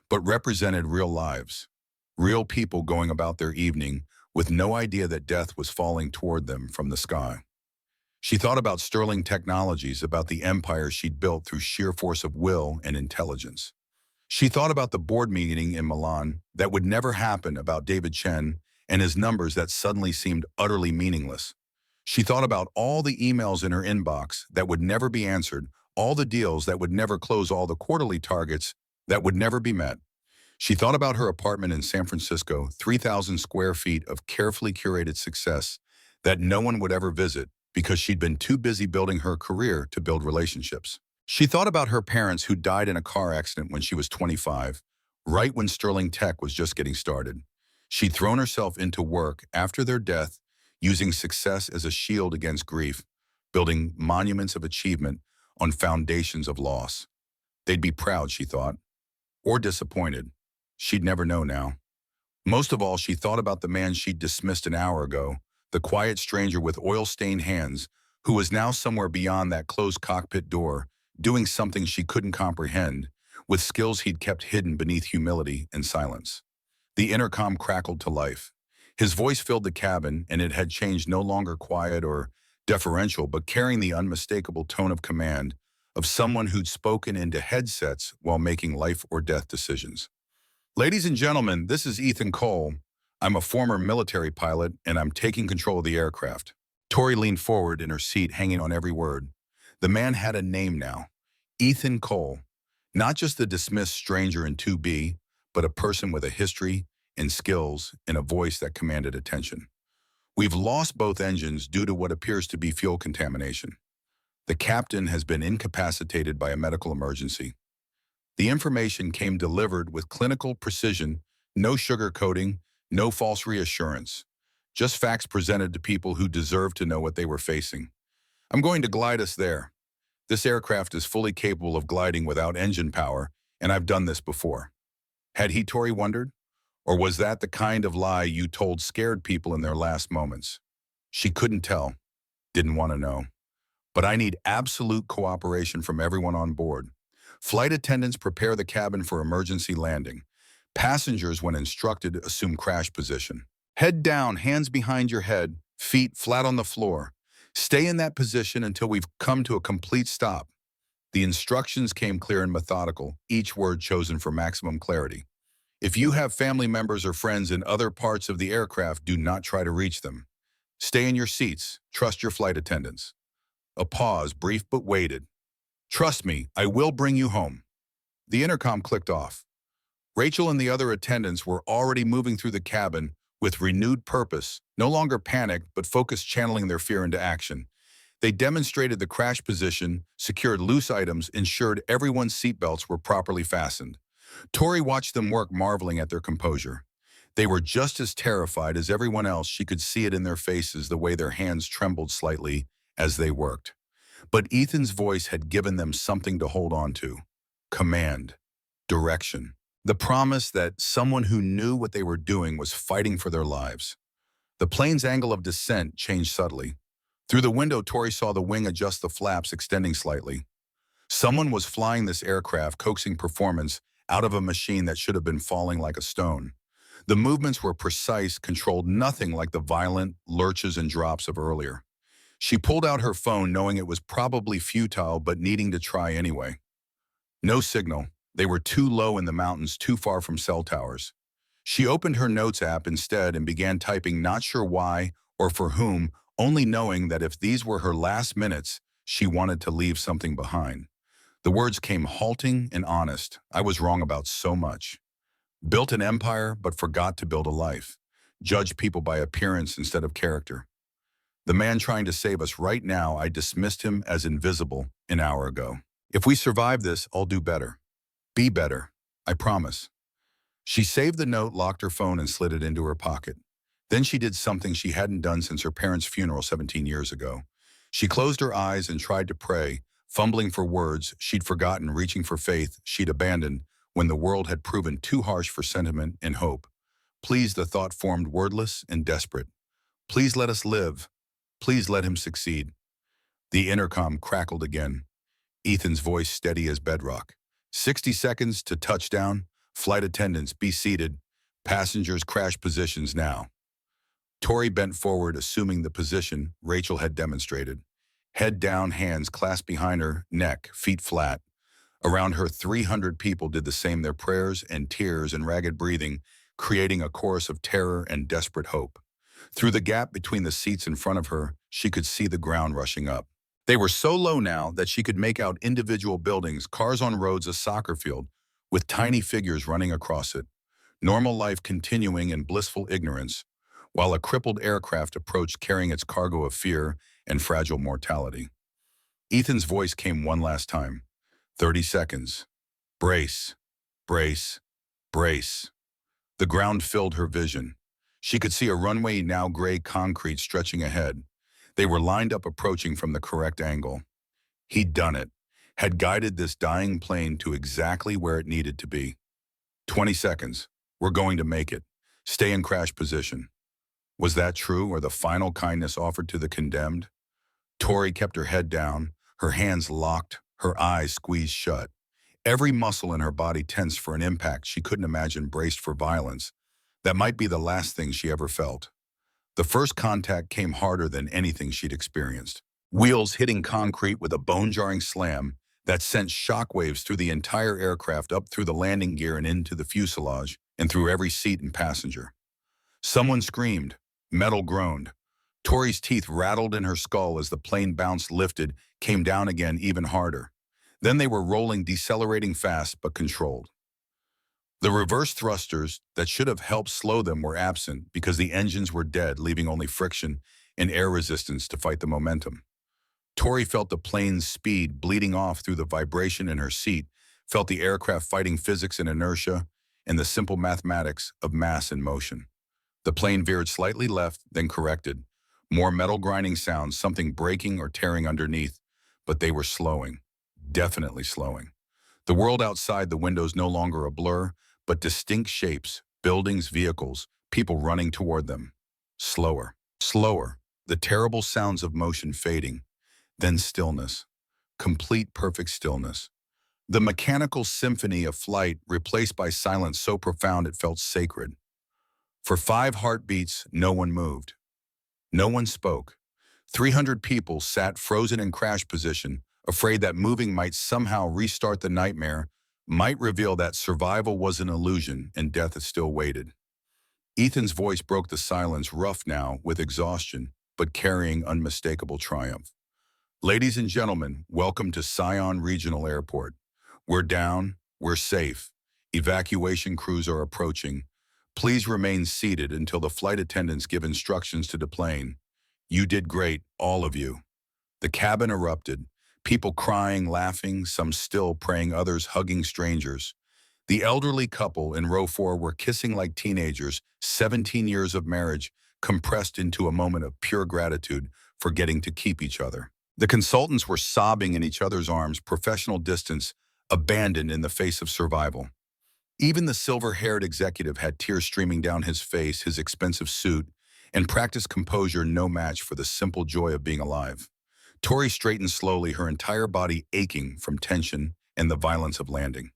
but represented real lives. Real people going about their evening with no idea that death was falling toward them from the sky. She thought about Sterling Technologies, about the empire she'd built through sheer force of will and intelligence. She thought about the board meeting in Milan that would never happen, about David Chen and his numbers that suddenly seemed utterly meaningless. She thought about all the emails in her inbox that would never be answered, all the deals that would never close, all the quarterly targets that would never be met. She thought about her apartment in San Francisco, 3,000 square feet of carefully curated success that no one would ever visit because she'd been too busy building her career to build relationships. She thought about her parents who died in a car accident when she was 25, right when Sterling Tech was just getting started. She'd thrown herself into work after their death, using success as a shield against grief, building monuments of achievement on foundations of loss. They'd be proud, she thought, or disappointed. She'd never know now. Most of all, she thought about the man she'd dismissed an hour ago, the quiet stranger with oil-stained hands, who was now somewhere beyond that closed cockpit door, doing something she couldn't comprehend, with skills he'd kept hidden beneath humility and silence. The intercom crackled to life. His voice filled the cabin, and it had changed, no longer quiet or deferential, but carrying the unmistakable tone of command of someone who'd spoken into headsets while making life or death decisions. Ladies and gentlemen, this is Ethan Cole. I'm a former military pilot, and I'm taking control of the aircraft. Tori leaned forward in her seat, hanging on every word. The man had a name now. Ethan Cole. Not just the dismissed stranger in 2B, but a person with a history and skills and a voice that commanded attention. We've lost both engines due to what appears to be fuel contamination. The captain has been incapacitated by a medical emergency. The information came delivered with clinical precision, no sugarcoating, no false reassurance. Just facts presented to people who deserve to know what they were facing. I'm going to glide us there. This aircraft is fully capable of gliding without engine power, and I've done this before. Had he, Tori wondered? Or was that the kind of lie you told scared people in their last moments? She couldn't tell, didn't want to know. But I need absolute cooperation from everyone on board. Flight attendants prepare the cabin for emergency landing. Passengers, when instructed, assume crash position. Head down, hands behind your head, feet flat on the floor. Stay in that position until we've come to a complete stop. The instructions came clear and methodical, each word chosen for maximum clarity. If you have family members or friends in other parts of the aircraft, do not try to reach them. Stay in your seats. Trust your flight attendants. A pause, brief but weighted. Trust me, I will bring you home. The intercom clicked off. Rachel and the other attendants were already moving through the cabin with renewed purpose, no longer panicked, but focused, channeling their fear into action. They demonstrated the crash position, secured loose items, ensured everyone's seatbelts were properly fastened. Tori watched them work, marveling at their composure. They were just as terrified as everyone else. She could see it in their faces, the way their hands trembled slightly as they worked. But Ethan's voice had given them something to hold on to. Command. Direction. The promise that someone who knew what they were doing was fighting for their lives. The plane's angle of descent changed subtly. Through the window, Tori saw the wing adjust, the flaps extending slightly. Someone was flying this aircraft, coaxing performance out of a machine that should have been falling like a stone. The movements were precise, controlled, nothing like the violent lurches and drops of earlier. She pulled out her phone, knowing it was probably futile, but needing to try anyway. No signal. They were too low in the mountains, too far from cell towers. She opened her notes app instead and began typing, not sure why or for whom, only knowing that if these were her last minutes, she wanted to leave something behind. The words came halting and honest. I was wrong about so much. Built an empire, but forgot to build a life. Judged people by appearance instead of character. The man trying to save us right now, I dismissed him as invisible an hour ago. If we survive this, I'll do better. Be better. I promise. She saved the note, locked her phone, and slid it into her pocket. Then she did something she hadn't done since her parents' funeral 17 years ago. She closed her eyes and tried to pray, fumbling for words she'd forgotten, reaching for faith she'd abandoned when the world had proven too harsh for sentiment and hope. Please, the thought formed, wordless and desperate. Please let us live. Please let him succeed. The intercom crackled again. Ethan's voice steady as bedrock. 60 seconds to touchdown. Flight attendants, be seated. Passengers, crash positions now. Tori bent forward, assuming the position Rachel had demonstrated. Head down, hands clasped behind her neck, feet flat. Around her, 300 people did the same, their prayers and tears and ragged breathing, creating a chorus of terror and desperate hope. Through the gap between the seats in front of her, she could see the ground rushing up. They were so low now that she could make out individual buildings, cars on roads, a soccer field, with tiny figures running across it. Normal life continuing in blissful ignorance, while a crippled aircraft approached, carrying its cargo of fear and fragile mortality. Ethan's voice came one last time. 30 seconds. Brace, brace, brace. The ground filled her vision. She could see a runway, now gray concrete, stretching ahead. They were lined up, approaching from the correct angle. He'd done it, had guided this dying plane to exactly where it needed to be. 20 seconds. We're going to make it. Stay in crash position. Was that true, or the final kindness offered to the condemned? Tori kept her head down, her hands locked, her eyes squeezed shut. Every muscle in her body tensed for an impact she couldn't imagine, braced for violence. That might be the last thing she ever felt. The first contact came harder than anything she'd experienced. Wheels hitting concrete with a bone-jarring slam that sent shockwaves through the entire aircraft, up through the landing gear and into the fuselage. and through every seat and passenger. Someone screamed. Metal groaned. Tori's teeth rattled in her skull as the plane bounced, lifted, came down again even harder. Then they were rolling, decelerating fast but controlled. The reverse thrusters that should have helped slow them were absent because the engines were dead, leaving only friction and air resistance to fight the momentum. Tori felt the plane's speed bleeding off through the vibration in her seat, felt the aircraft fighting physics and inertia, and the simple mathematics of mass and motion. The plane veered slightly left, then corrected. More metal grinding sounds, something breaking or tearing underneath, but they were slowing, definitely slowing. The world outside the windows no longer a blur, but distinct shapes, buildings, vehicles, people running toward them. Slower, slower, the terrible sounds of motion fading, then stillness, complete perfect stillness. The mechanical symphony of flight replaced by silence so profound it felt sacred. For 5 heartbeats, no one moved. No one spoke. 300 people sat frozen in crash position, afraid that moving might somehow restart the nightmare, might reveal that survival was an illusion and death still waited. Ethan's voice broke the silence, rough now with exhaustion, but carrying unmistakable triumph. Ladies and gentlemen, welcome to Sion Regional Airport. We're down, we're safe. Evacuation crews are approaching. Please remain seated until the flight attendants give instructions to the plane. You did great, all of you. The cabin erupted, people crying, laughing, some still praying, others hugging strangers. The elderly couple in row 4 were kissing like teenagers, 17 years of marriage, compressed into a moment of pure gratitude for getting to keep each other. The consultants were sobbing in each other's arms, professional distance, abandoned in the face of survival. Even the silver-haired executive had tears streaming down his face, his expensive suit, and practiced composure no match for the simple joy of being alive. Tori straightened slowly, her entire body aching from tension and the violence of landing.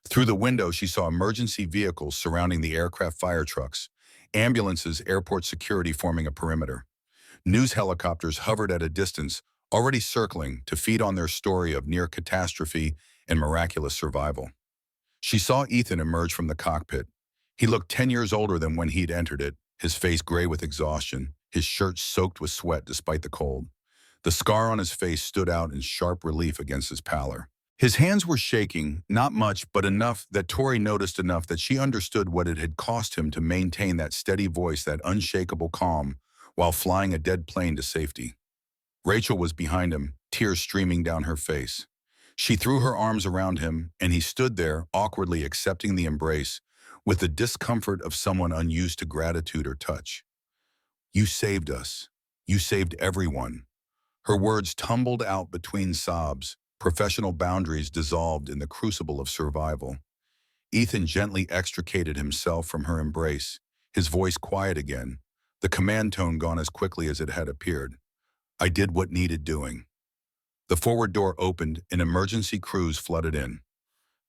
Through the window, she saw emergency vehicles surrounding the aircraft, fire trucks, ambulances, airport security forming a perimeter. News helicopters hovered at a distance, already circling to feed on their story of near catastrophe and miraculous survival. She saw Ethan emerge from the cockpit. He looked 10 years older than when he'd entered it, his face gray with exhaustion, his shirt soaked with sweat despite the cold. The scar on his face stood out in sharp relief against his pallor. His hands were shaking, not much, but enough that Tori noticed, enough that she understood what it had cost him to maintain that steady voice, that unshakable calm, while flying a dead plane to safety. Rachel was behind him, tears streaming down her face. She threw her arms around him, and he stood there, awkwardly accepting the embrace, with the discomfort of someone unused to gratitude or touch. You saved us. You saved everyone. Her words tumbled out between sobs, professional boundaries dissolved in the crucible of survival. Ethan gently extricated himself from her embrace, his voice quiet again, the command tone gone as quickly as it had appeared. I did what needed doing. The forward door opened and emergency crews flooded in.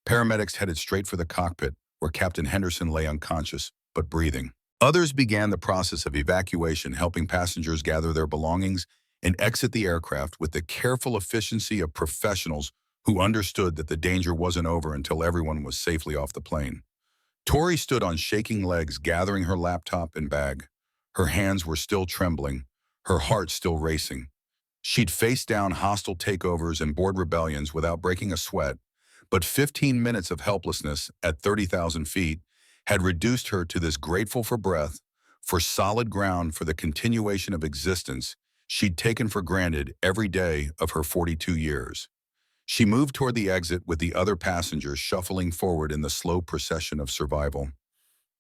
Paramedics headed straight for the cockpit, where Captain Henderson lay unconscious, but breathing. Others began the process of evacuation, helping passengers gather their belongings and exit the aircraft with the careful efficiency of professionals who understood that the danger wasn't over until everyone was safely off the plane. Tori stood on shaking legs, gathering her laptop and bag. Her hands were still trembling, her heart still racing. She'd faced down hostile takeovers and board rebellions without breaking a sweat, but 15 minutes of helplessness at 30,000 feet had reduced her to this, grateful for breath, for solid ground, for the continuation of existence she'd taken for granted every day of her 42 years. She moved toward the exit with the other passengers shuffling forward in the slow procession of survival.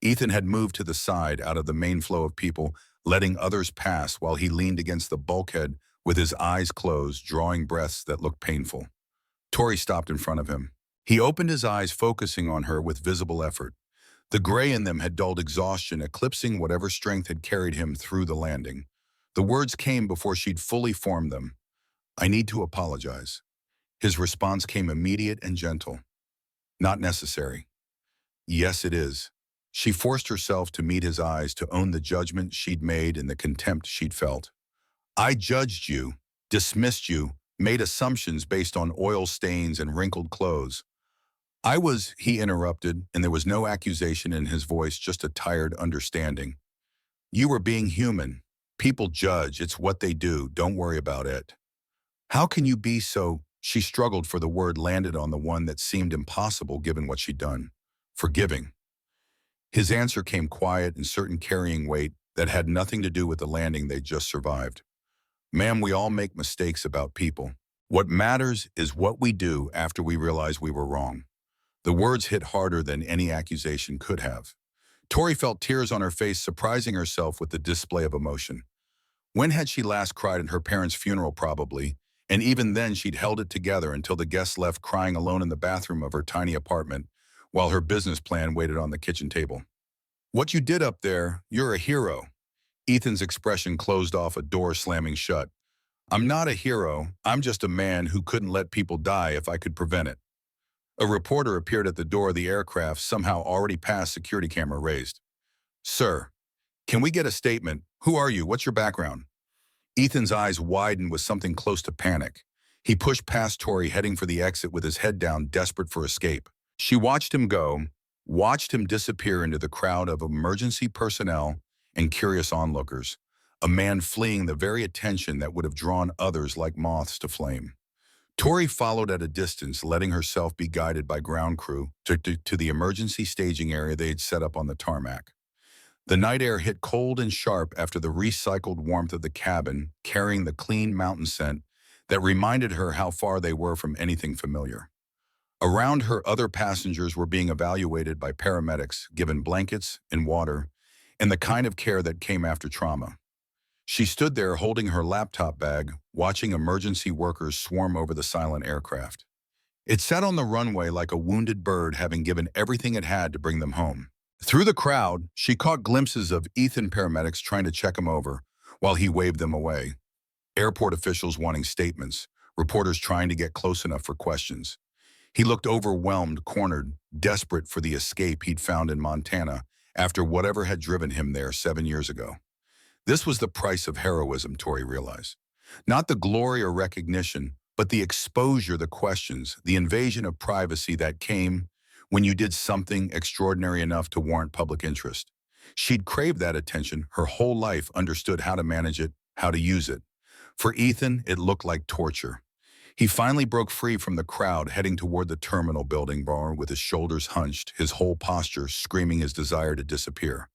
Ethan had moved to the side out of the main flow of people, letting others pass while he leaned against the bulkhead with his eyes closed, drawing breaths that looked painful. Tori stopped in front of him. He opened his eyes, focusing on her with visible effort. The gray in them had dulled exhaustion, eclipsing whatever strength had carried him through the landing. The words came before she'd fully formed them. I need to apologize. His response came immediate and gentle. Not necessary. Yes, it is. She forced herself to meet his eyes, to own the judgment she'd made and the contempt she'd felt. I judged you, dismissed you, made assumptions based on oil stains and wrinkled clothes. He interrupted, and there was no accusation in his voice, just a tired understanding. You were being human. People judge, it's what they do, don't worry about it. How can you be so? She struggled for the word landed on the one that seemed impossible given what she'd done. Forgiving. His answer came quiet and certain carrying weight that had nothing to do with the landing they'd just survived. Ma'am, we all make mistakes about people. What matters is what we do after we realize we were wrong. The words hit harder than any accusation could have. Tori felt tears on her face, surprising herself with the display of emotion. When had she last cried at her parents' funeral, probably, and even then she'd held it together until the guests left crying alone in the bathroom of her tiny apartment while her business plan waited on the kitchen table. What you did up there, you're a hero. Ethan's expression closed off a door slamming shut. I'm not a hero, I'm just a man who couldn't let people die if I could prevent it. A reporter appeared at the door of the aircraft, somehow already past security camera raised. Sir, can we get a statement? Who are you? What's your background? Ethan's eyes widened with something close to panic. He pushed past Tori, heading for the exit with his head down, desperate for escape. She watched him go, watched him disappear into the crowd of emergency personnel and curious onlookers, a man fleeing the very attention that would have drawn others like moths to flame. Tori followed at a distance, letting herself be guided by ground crew to the emergency staging area they had set up on the tarmac. The night air hit cold and sharp after the recycled warmth of the cabin, carrying the clean mountain scent that reminded her how far they were from anything familiar. Around her, other passengers were being evaluated by paramedics, given blankets and water, and the kind of care that came after trauma. She stood there holding her laptop bag, watching emergency workers swarm over the silent aircraft. It sat on the runway like a wounded bird, having given everything it had to bring them home. Through the crowd, she caught glimpses of Ethan paramedics trying to check him over while he waved them away. Airport officials wanting statements, reporters trying to get close enough for questions. He looked overwhelmed, cornered, desperate for the escape he'd found in Montana after whatever had driven him there 7 years ago. This was the price of heroism, Tori realized. Not the glory or recognition, but the exposure, the questions, the invasion of privacy that came when you did something extraordinary enough to warrant public interest. She'd craved that attention her whole life, understood how to manage it, how to use it. For Ethan, it looked like torture. He finally broke free from the crowd, heading toward the terminal building bar with his shoulders hunched, his whole posture screaming his desire to disappear.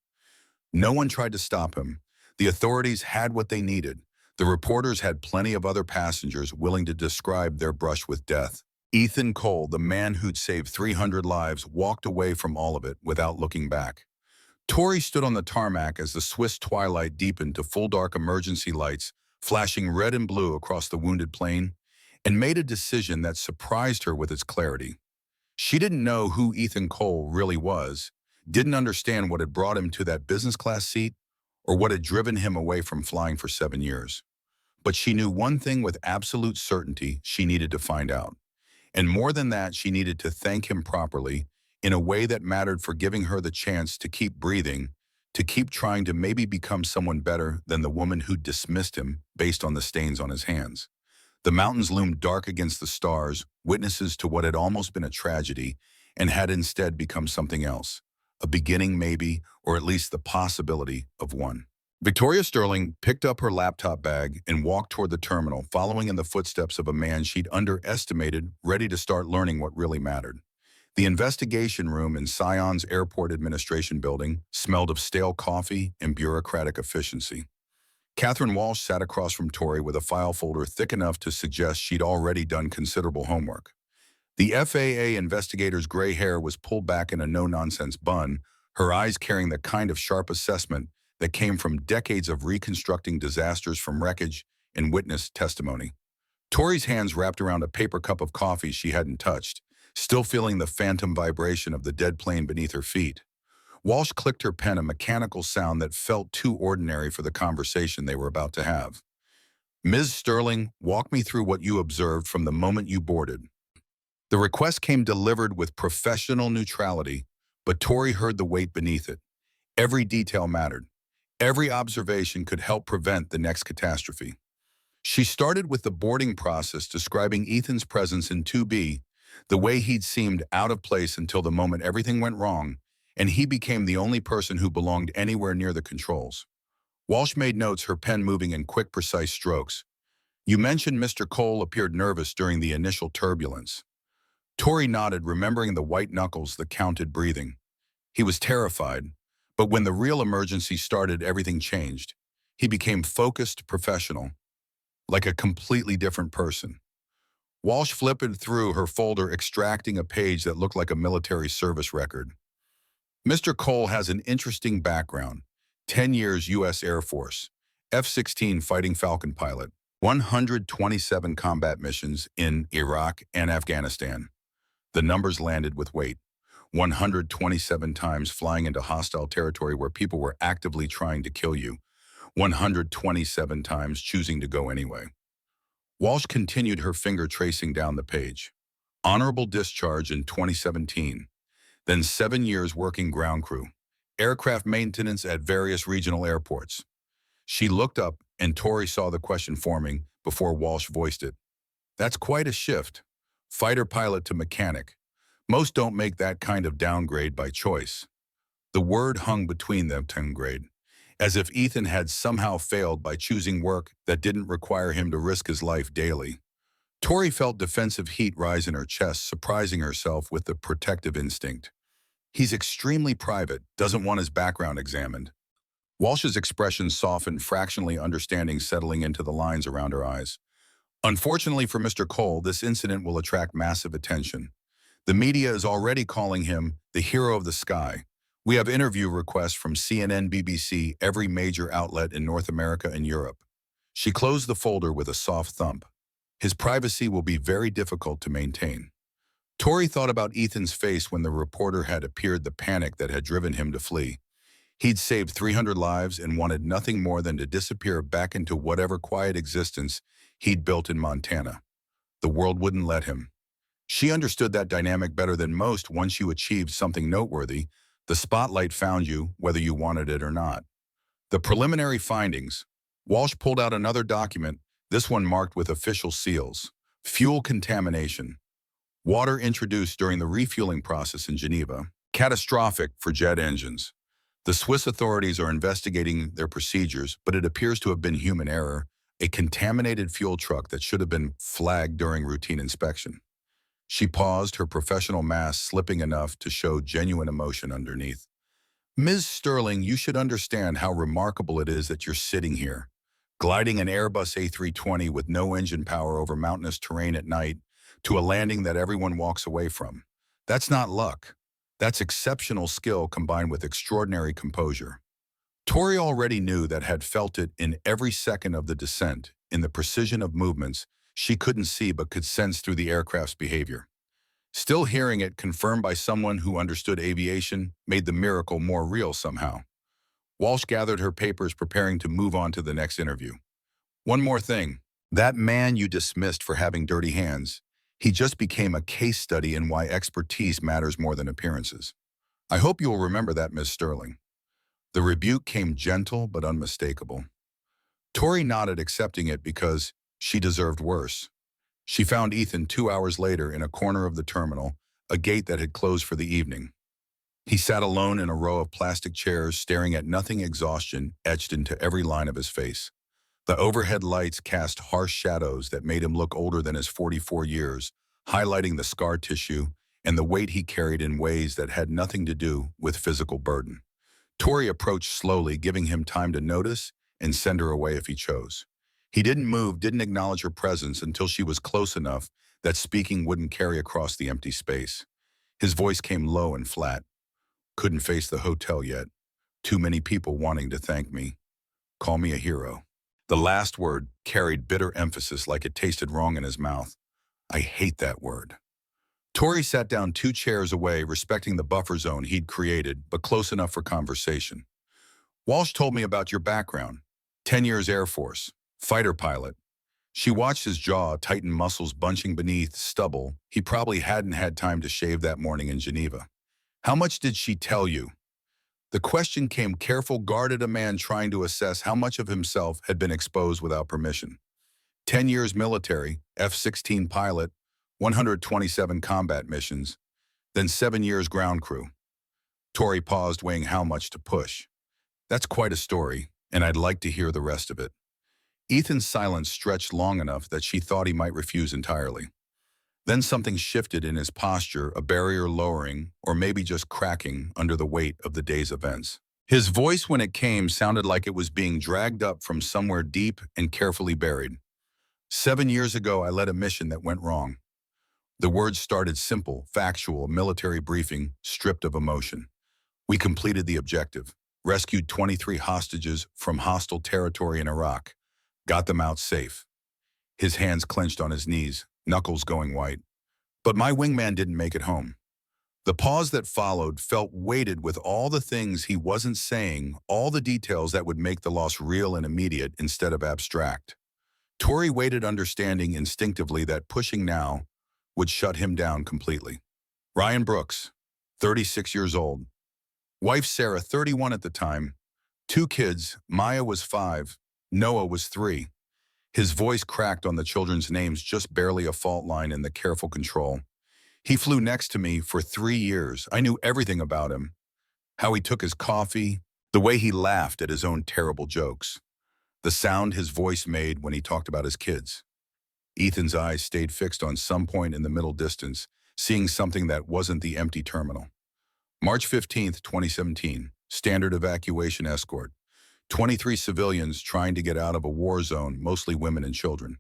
No one tried to stop him. The authorities had what they needed. The reporters had plenty of other passengers willing to describe their brush with death. Ethan Cole, the man who'd saved 300 lives, walked away from all of it without looking back. Tori stood on the tarmac as the Swiss twilight deepened to full dark emergency lights, flashing red and blue across the wounded plane, and made a decision that surprised her with its clarity. She didn't know who Ethan Cole really was, didn't understand what had brought him to that business class seat, or what had driven him away from flying for 7 years. But she knew one thing with absolute certainty: she needed to find out. And more than that, she needed to thank him properly, in a way that mattered, for giving her the chance to keep breathing, to keep trying to maybe become someone better than the woman who dismissed him based on the stains on his hands. The mountains loomed dark against the stars, witnesses to what had almost been a tragedy and had instead become something else. A beginning maybe, or at least the possibility of one. Victoria Sterling picked up her laptop bag and walked toward the terminal, following in the footsteps of a man she'd underestimated, ready to start learning what really mattered. The investigation room in Sion's Airport Administration Building smelled of stale coffee and bureaucratic efficiency. Catherine Walsh sat across from Tori with a file folder thick enough to suggest she'd already done considerable homework. The FAA investigator's gray hair was pulled back in a no-nonsense bun, her eyes carrying the kind of sharp assessment that came from decades of reconstructing disasters from wreckage and witness testimony. Tori's hands wrapped around a paper cup of coffee she hadn't touched, still feeling the phantom vibration of the dead plane beneath her feet. Walsh clicked her pen, a mechanical sound that felt too ordinary for the conversation they were about to have. Ms. Sterling, walk me through what you observed from the moment you boarded. The request came delivered with professional neutrality, but Tori heard the weight beneath it. Every detail mattered. Every observation could help prevent the next catastrophe. She started with the boarding process, describing Ethan's presence in 2B, The way he'd seemed out of place until the moment everything went wrong, and he became the only person who belonged anywhere near the controls. Walsh made notes, her pen moving in quick, precise strokes. You mentioned Mr. Cole appeared nervous during the initial turbulence. Tori nodded, remembering the white knuckles, the counted breathing. He was terrified, but when the real emergency started, everything changed. He became focused, professional, like a completely different person. Walsh flipped through her folder, extracting a page that looked like a military service record. Mr. Cole has an interesting background. 10 years U.S. Air Force, F-16 Fighting Falcon pilot, 127 combat missions in Iraq and Afghanistan. The numbers landed with weight. 127 times flying into hostile territory where people were actively trying to kill you. 127 times choosing to go anyway. Walsh continued, her finger tracing down the page. Honorable discharge in 2017. Then 7 years working ground crew. Aircraft maintenance at various regional airports. She looked up and Tori saw the question forming before Walsh voiced it. That's quite a shift. Fighter pilot to mechanic. Most don't make that kind of downgrade by choice. The word hung between them, downgrade, as if Ethan had somehow failed by choosing work that didn't require him to risk his life daily. Tori felt defensive heat rise in her chest, surprising herself with the protective instinct. He's extremely private, doesn't want his background examined. Walsh's expression softened, fractionally understanding settling into the lines around her eyes. Unfortunately for Mr. Cole, this incident will attract massive attention. The media is already calling him the hero of the sky. We have interview requests from CNN, BBC, every major outlet in North America and Europe. She closed the folder with a soft thump. His privacy will be very difficult to maintain. Tori thought about Ethan's face when the reporter had appeared, the panic that had driven him to flee. He'd saved 300 lives and wanted nothing more than to disappear back into whatever quiet existence he'd built in Montana. The world wouldn't let him. She understood that dynamic better than most. Once you achieved something noteworthy, the spotlight found you, whether you wanted it or not. The preliminary findings. Walsh pulled out another document, this one marked with official seals. Fuel contamination. Water introduced during the refueling process in Geneva. Catastrophic for jet engines. The Swiss authorities are investigating their procedures, but it appears to have been human error, a contaminated fuel truck that should have been flagged during routine inspection. She paused, her professional mask slipping enough to show genuine emotion underneath. Ms. Sterling, you should understand how remarkable it is that you're sitting here, gliding an Airbus A320 with no engine power over mountainous terrain at night to a landing that everyone walks away from. That's not luck. That's exceptional skill combined with extraordinary composure. Tori already knew that, had felt it in every second of the descent, in the precision of movements she couldn't see but could sense through the aircraft's behavior. Still hearing it, confirmed by someone who understood aviation, made the miracle more real somehow. Walsh gathered her papers, preparing to move on to the next interview. One more thing. That man you dismissed for having dirty hands, he just became a case study in why expertise matters more than appearances. I hope you will remember that, Miss Sterling. The rebuke came gentle but unmistakable. Tori nodded, accepting it because she deserved worse. She found Ethan 2 hours later in a corner of the terminal, a gate that had closed for the evening. He sat alone in a row of plastic chairs, staring at nothing, exhaustion etched into every line of his face. The overhead lights cast harsh shadows that made him look older than his 44 years, highlighting the scar tissue and the weight he carried in ways that had nothing to do with physical burden. Tori approached slowly, giving him time to notice and send her away if he chose. He didn't move, didn't acknowledge her presence until she was close enough that speaking wouldn't carry across the empty space. His voice came low and flat. Couldn't face the hotel yet. Too many people wanting to thank me. Call me a hero. The last word carried bitter emphasis, like it tasted wrong in his mouth. I hate that word. Tori sat down 2 chairs away, respecting the buffer zone he'd created, but close enough for conversation. Walsh told me about your background. 10 years Air Force. Fighter pilot. She watched his jaw tighten, muscles bunching beneath stubble he probably hadn't had time to shave that morning in Geneva. How much did she tell you? The question came careful, guarded, a man trying to assess how much of himself had been exposed without permission. 10 years military, F-16 pilot, 127 combat missions, then 7 years ground crew. Tori paused, weighing how much to push. That's quite a story, and I'd like to hear the rest of it. Ethan's silence stretched long enough that she thought he might refuse entirely. Then something shifted in his posture, a barrier lowering, or maybe just cracking under the weight of the day's events. His voice, when it came, sounded like it was being dragged up from somewhere deep and carefully buried. 7 years ago, I led a mission that went wrong. The words started simple, factual, a military briefing, stripped of emotion. We completed the objective, rescued 23 hostages from hostile territory in Iraq, got them out safe. His hands clenched on his knees, knuckles going white. But my wingman didn't make it home. The pause that followed felt weighted with all the things he wasn't saying, all the details that would make the loss real and immediate instead of abstract. Tori waited, understanding instinctively that pushing now would shut him down completely. Ryan Brooks, 36 years old. Wife Sarah, 31 at the time. 2 kids, Maya was 5, Noah was 3. His voice cracked on the children's names, just barely a fault line in the careful control. He flew next to me for 3 years. I knew everything about him. How he took his coffee, the way he laughed at his own terrible jokes, the sound his voice made when he talked about his kids. Ethan's eyes stayed fixed on some point in the middle distance, seeing something that wasn't the empty terminal. March 15th, 2017, standard evacuation escort. 23 civilians trying to get out of a war zone, mostly women and children.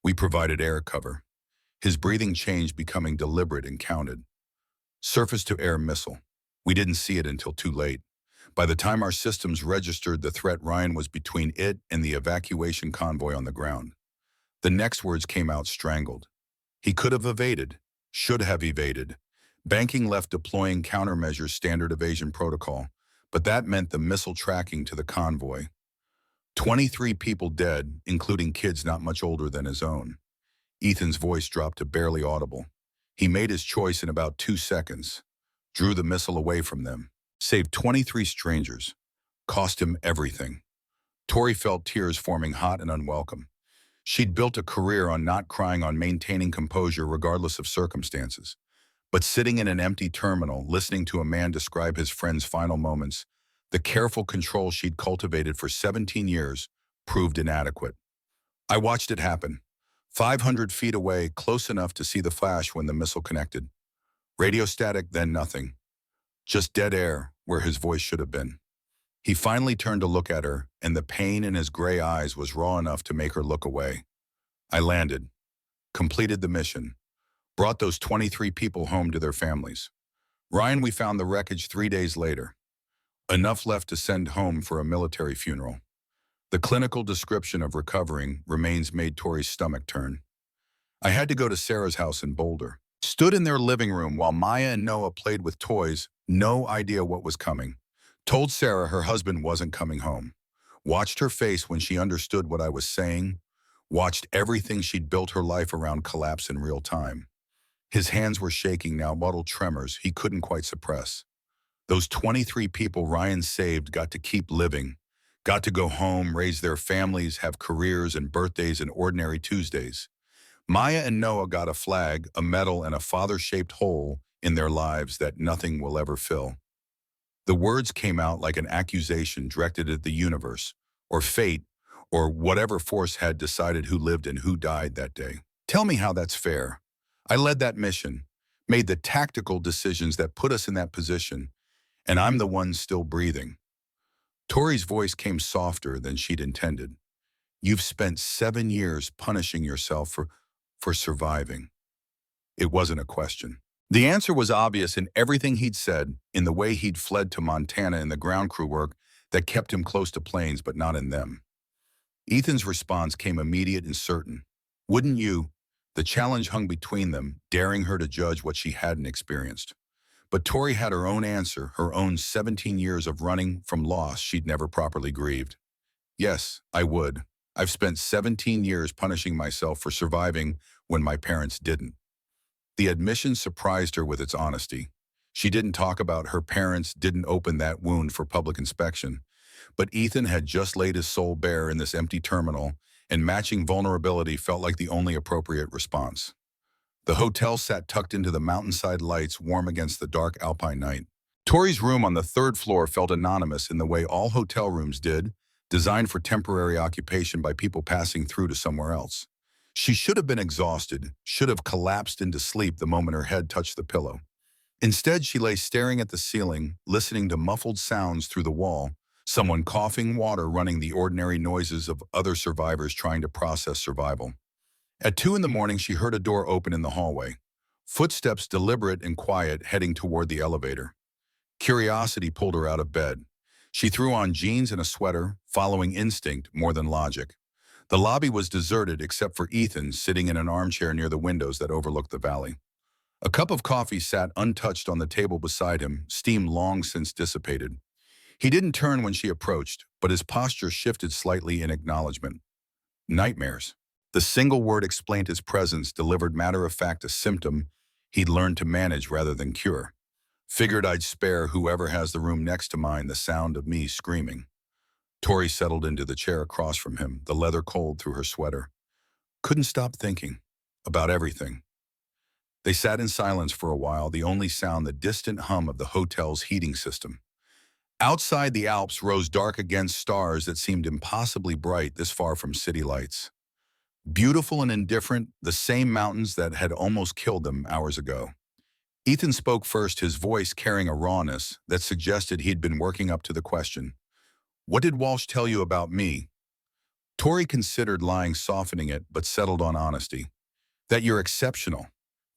We provided air cover. His breathing changed, becoming deliberate and counted. Surface-to-air missile. We didn't see it until too late. By the time our systems registered the threat, Ryan was between it and the evacuation convoy on the ground. The next words came out strangled. He could have evaded, should have evaded. Banking left deploying countermeasures, standard evasion protocol, but that meant the missile tracking to the convoy. 23 people dead, including kids not much older than his own. Ethan's voice dropped to barely audible. He made his choice in about 2 seconds, drew the missile away from them, saved 23 strangers, cost him everything. Tori felt tears forming, hot and unwelcome. She'd built a career on not crying, on maintaining composure regardless of circumstances. But sitting in an empty terminal, listening to a man describe his friend's final moments, the careful control she'd cultivated for 17 years proved inadequate. I watched it happen. 500 feet away, close enough to see the flash when the missile connected. Radio static, then nothing. Just dead air where his voice should have been. He finally turned to look at her, and the pain in his gray eyes was raw enough to make her look away. I landed, completed the mission, brought those 23 people home to their families. Ryan, we found the wreckage 3 days later. Enough left to send home for a military funeral. The clinical description of recovering remains made Tori's stomach turn. I had to go to Sarah's house in Boulder. Stood in their living room while Maya and Noah played with toys, no idea what was coming. Told Sarah her husband wasn't coming home. Watched her face when she understood what I was saying. Watched everything she'd built her life around collapse in real time. His hands were shaking now, muddled tremors he couldn't quite suppress. Those 23 people Ryan saved got to keep living, got to go home, raise their families, have careers and birthdays and ordinary Tuesdays. Maya and Noah got a flag, a medal, and a father-shaped hole in their lives that nothing will ever fill. The words came out like an accusation directed at the universe, or fate, or whatever force had decided who lived and who died that day. Tell me how that's fair. I led that mission, made the tactical decisions that put us in that position, and I'm the one still breathing. Tori's voice came softer than she'd intended. You've spent 7 years punishing yourself for surviving. It wasn't a question. The answer was obvious in everything he'd said, in the way he'd fled to Montana in the ground crew work that kept him close to planes but not in them. Ethan's response came immediate and certain. Wouldn't you? The challenge hung between them, daring her to judge what she hadn't experienced. But Tori had her own answer, her own 17 years of running from loss she'd never properly grieved. Yes, I would. I've spent 17 years punishing myself for surviving when my parents didn't. The admission surprised her with its honesty. She didn't talk about her parents, didn't open that wound for public inspection. But Ethan had just laid his soul bare in this empty terminal, and matching vulnerability felt like the only appropriate response. The hotel sat tucked into the mountainside lights, warm against the dark alpine night. Tori's room on the third floor felt anonymous in the way all hotel rooms did, designed for temporary occupation by people passing through to somewhere else. She should have been exhausted, should have collapsed into sleep the moment her head touched the pillow. Instead, she lay staring at the ceiling, listening to muffled sounds through the wall, someone coughing, water running, the ordinary noises of other survivors trying to process survival. At 2 in the morning, she heard a door open in the hallway. Footsteps, deliberate and quiet, heading toward the elevator. Curiosity pulled her out of bed. She threw on jeans and a sweater, following instinct more than logic. The lobby was deserted except for Ethan sitting in an armchair near the windows that overlooked the valley. A cup of coffee sat untouched on the table beside him, steam long since dissipated. He didn't turn when she approached, but his posture shifted slightly in acknowledgement. Nightmares. The single word explained his presence, delivered matter-of-fact, a symptom he'd learned to manage rather than cure. Figured I'd spare whoever has the room next to mine the sound of me screaming. Tori settled into the chair across from him, the leather cold through her sweater. Couldn't stop thinking. About everything. They sat in silence for a while, the only sound the distant hum of the hotel's heating system. Outside, the Alps rose dark against stars that seemed impossibly bright this far from city lights. Beautiful and indifferent, the same mountains that had almost killed them hours ago. Ethan spoke first, his voice carrying a rawness that suggested he'd been working up to the question. What did Walsh tell you about me? Tori considered lying, softening it, but settled on honesty. That you're exceptional.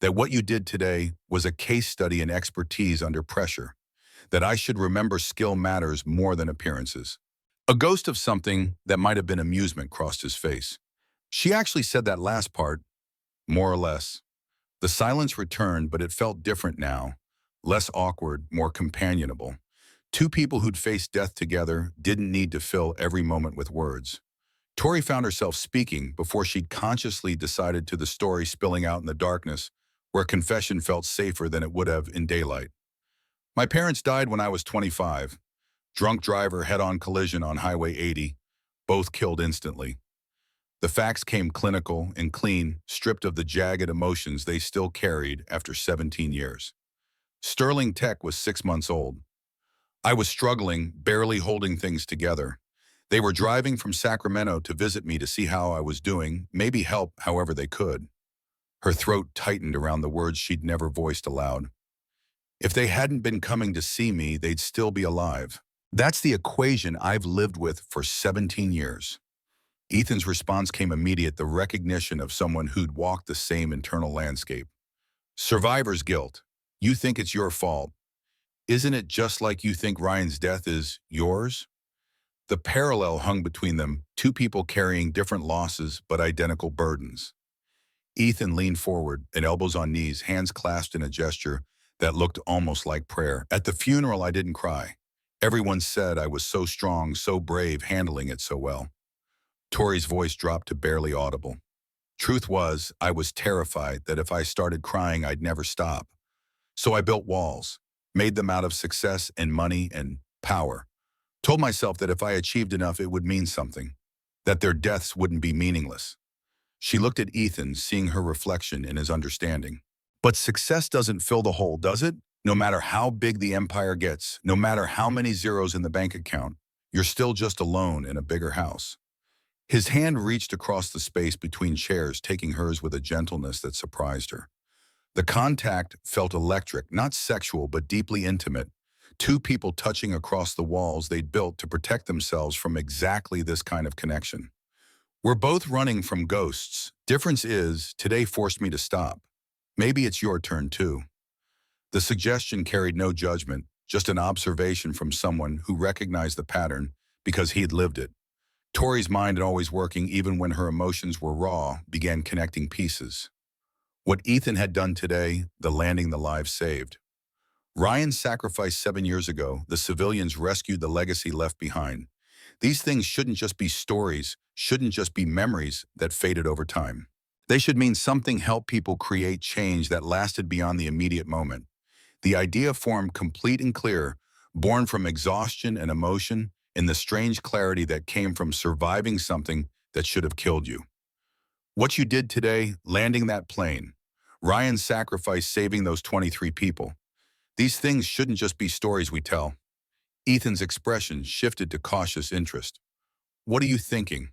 That what you did today was a case study in expertise under pressure. That I should remember skill matters more than appearances. A ghost of something that might have been amusement crossed his face. She actually said that last part, more or less. The silence returned, but it felt different now. Less awkward, more companionable. Two people who'd faced death together didn't need to fill every moment with words. Tori found herself speaking before she'd consciously decided to, the story spilling out in the darkness, where confession felt safer than it would have in daylight. My parents died when I was 25. Drunk driver, head-on collision on Highway 80. Both killed instantly. The facts came clinical and clean, stripped of the jagged emotions they still carried after 17 years. Sterling Tech was 6 months old. I was struggling, barely holding things together. They were driving from Sacramento to visit me to see how I was doing, maybe help however they could. Her throat tightened around the words she'd never voiced aloud. If they hadn't been coming to see me, they'd still be alive. That's the equation I've lived with for 17 years. Ethan's response came immediate, the recognition of someone who'd walked the same internal landscape. Survivor's guilt. You think it's your fault. Isn't it just like you think Ryan's death is yours? The parallel hung between them, two people carrying different losses but identical burdens. Ethan leaned forward, and elbows on knees, hands clasped in a gesture that looked almost like prayer. At the funeral, I didn't cry. Everyone said I was so strong, so brave, handling it so well. Tori's voice dropped to barely audible. Truth was, I was terrified that if I started crying, I'd never stop. So I built walls, made them out of success and money and power. Told myself that if I achieved enough, it would mean something, that their deaths wouldn't be meaningless. She looked at Ethan, seeing her reflection in his understanding. But success doesn't fill the hole, does it? No matter how big the empire gets, no matter how many zeros in the bank account, you're still just alone in a bigger house. His hand reached across the space between chairs, taking hers with a gentleness that surprised her. The contact felt electric, not sexual, but deeply intimate. Two people touching across the walls they'd built to protect themselves from exactly this kind of connection. We're both running from ghosts. Difference is, today forced me to stop. Maybe it's your turn too. The suggestion carried no judgment, just an observation from someone who recognized the pattern because he'd lived it. Tori's mind, always working even when her emotions were raw, began connecting pieces. What Ethan had done today, the landing the lives saved. Ryan's sacrifice 7 years ago, the civilians rescued, the legacy left behind. These things shouldn't just be stories, shouldn't just be memories that faded over time. They should mean something, help people create change that lasted beyond the immediate moment. The idea formed complete and clear, born from exhaustion and emotion, in the strange clarity that came from surviving something that should have killed you. What you did today, landing that plane, Ryan's sacrifice saving those 23 people. These things shouldn't just be stories we tell. Ethan's expression shifted to cautious interest. What are you thinking?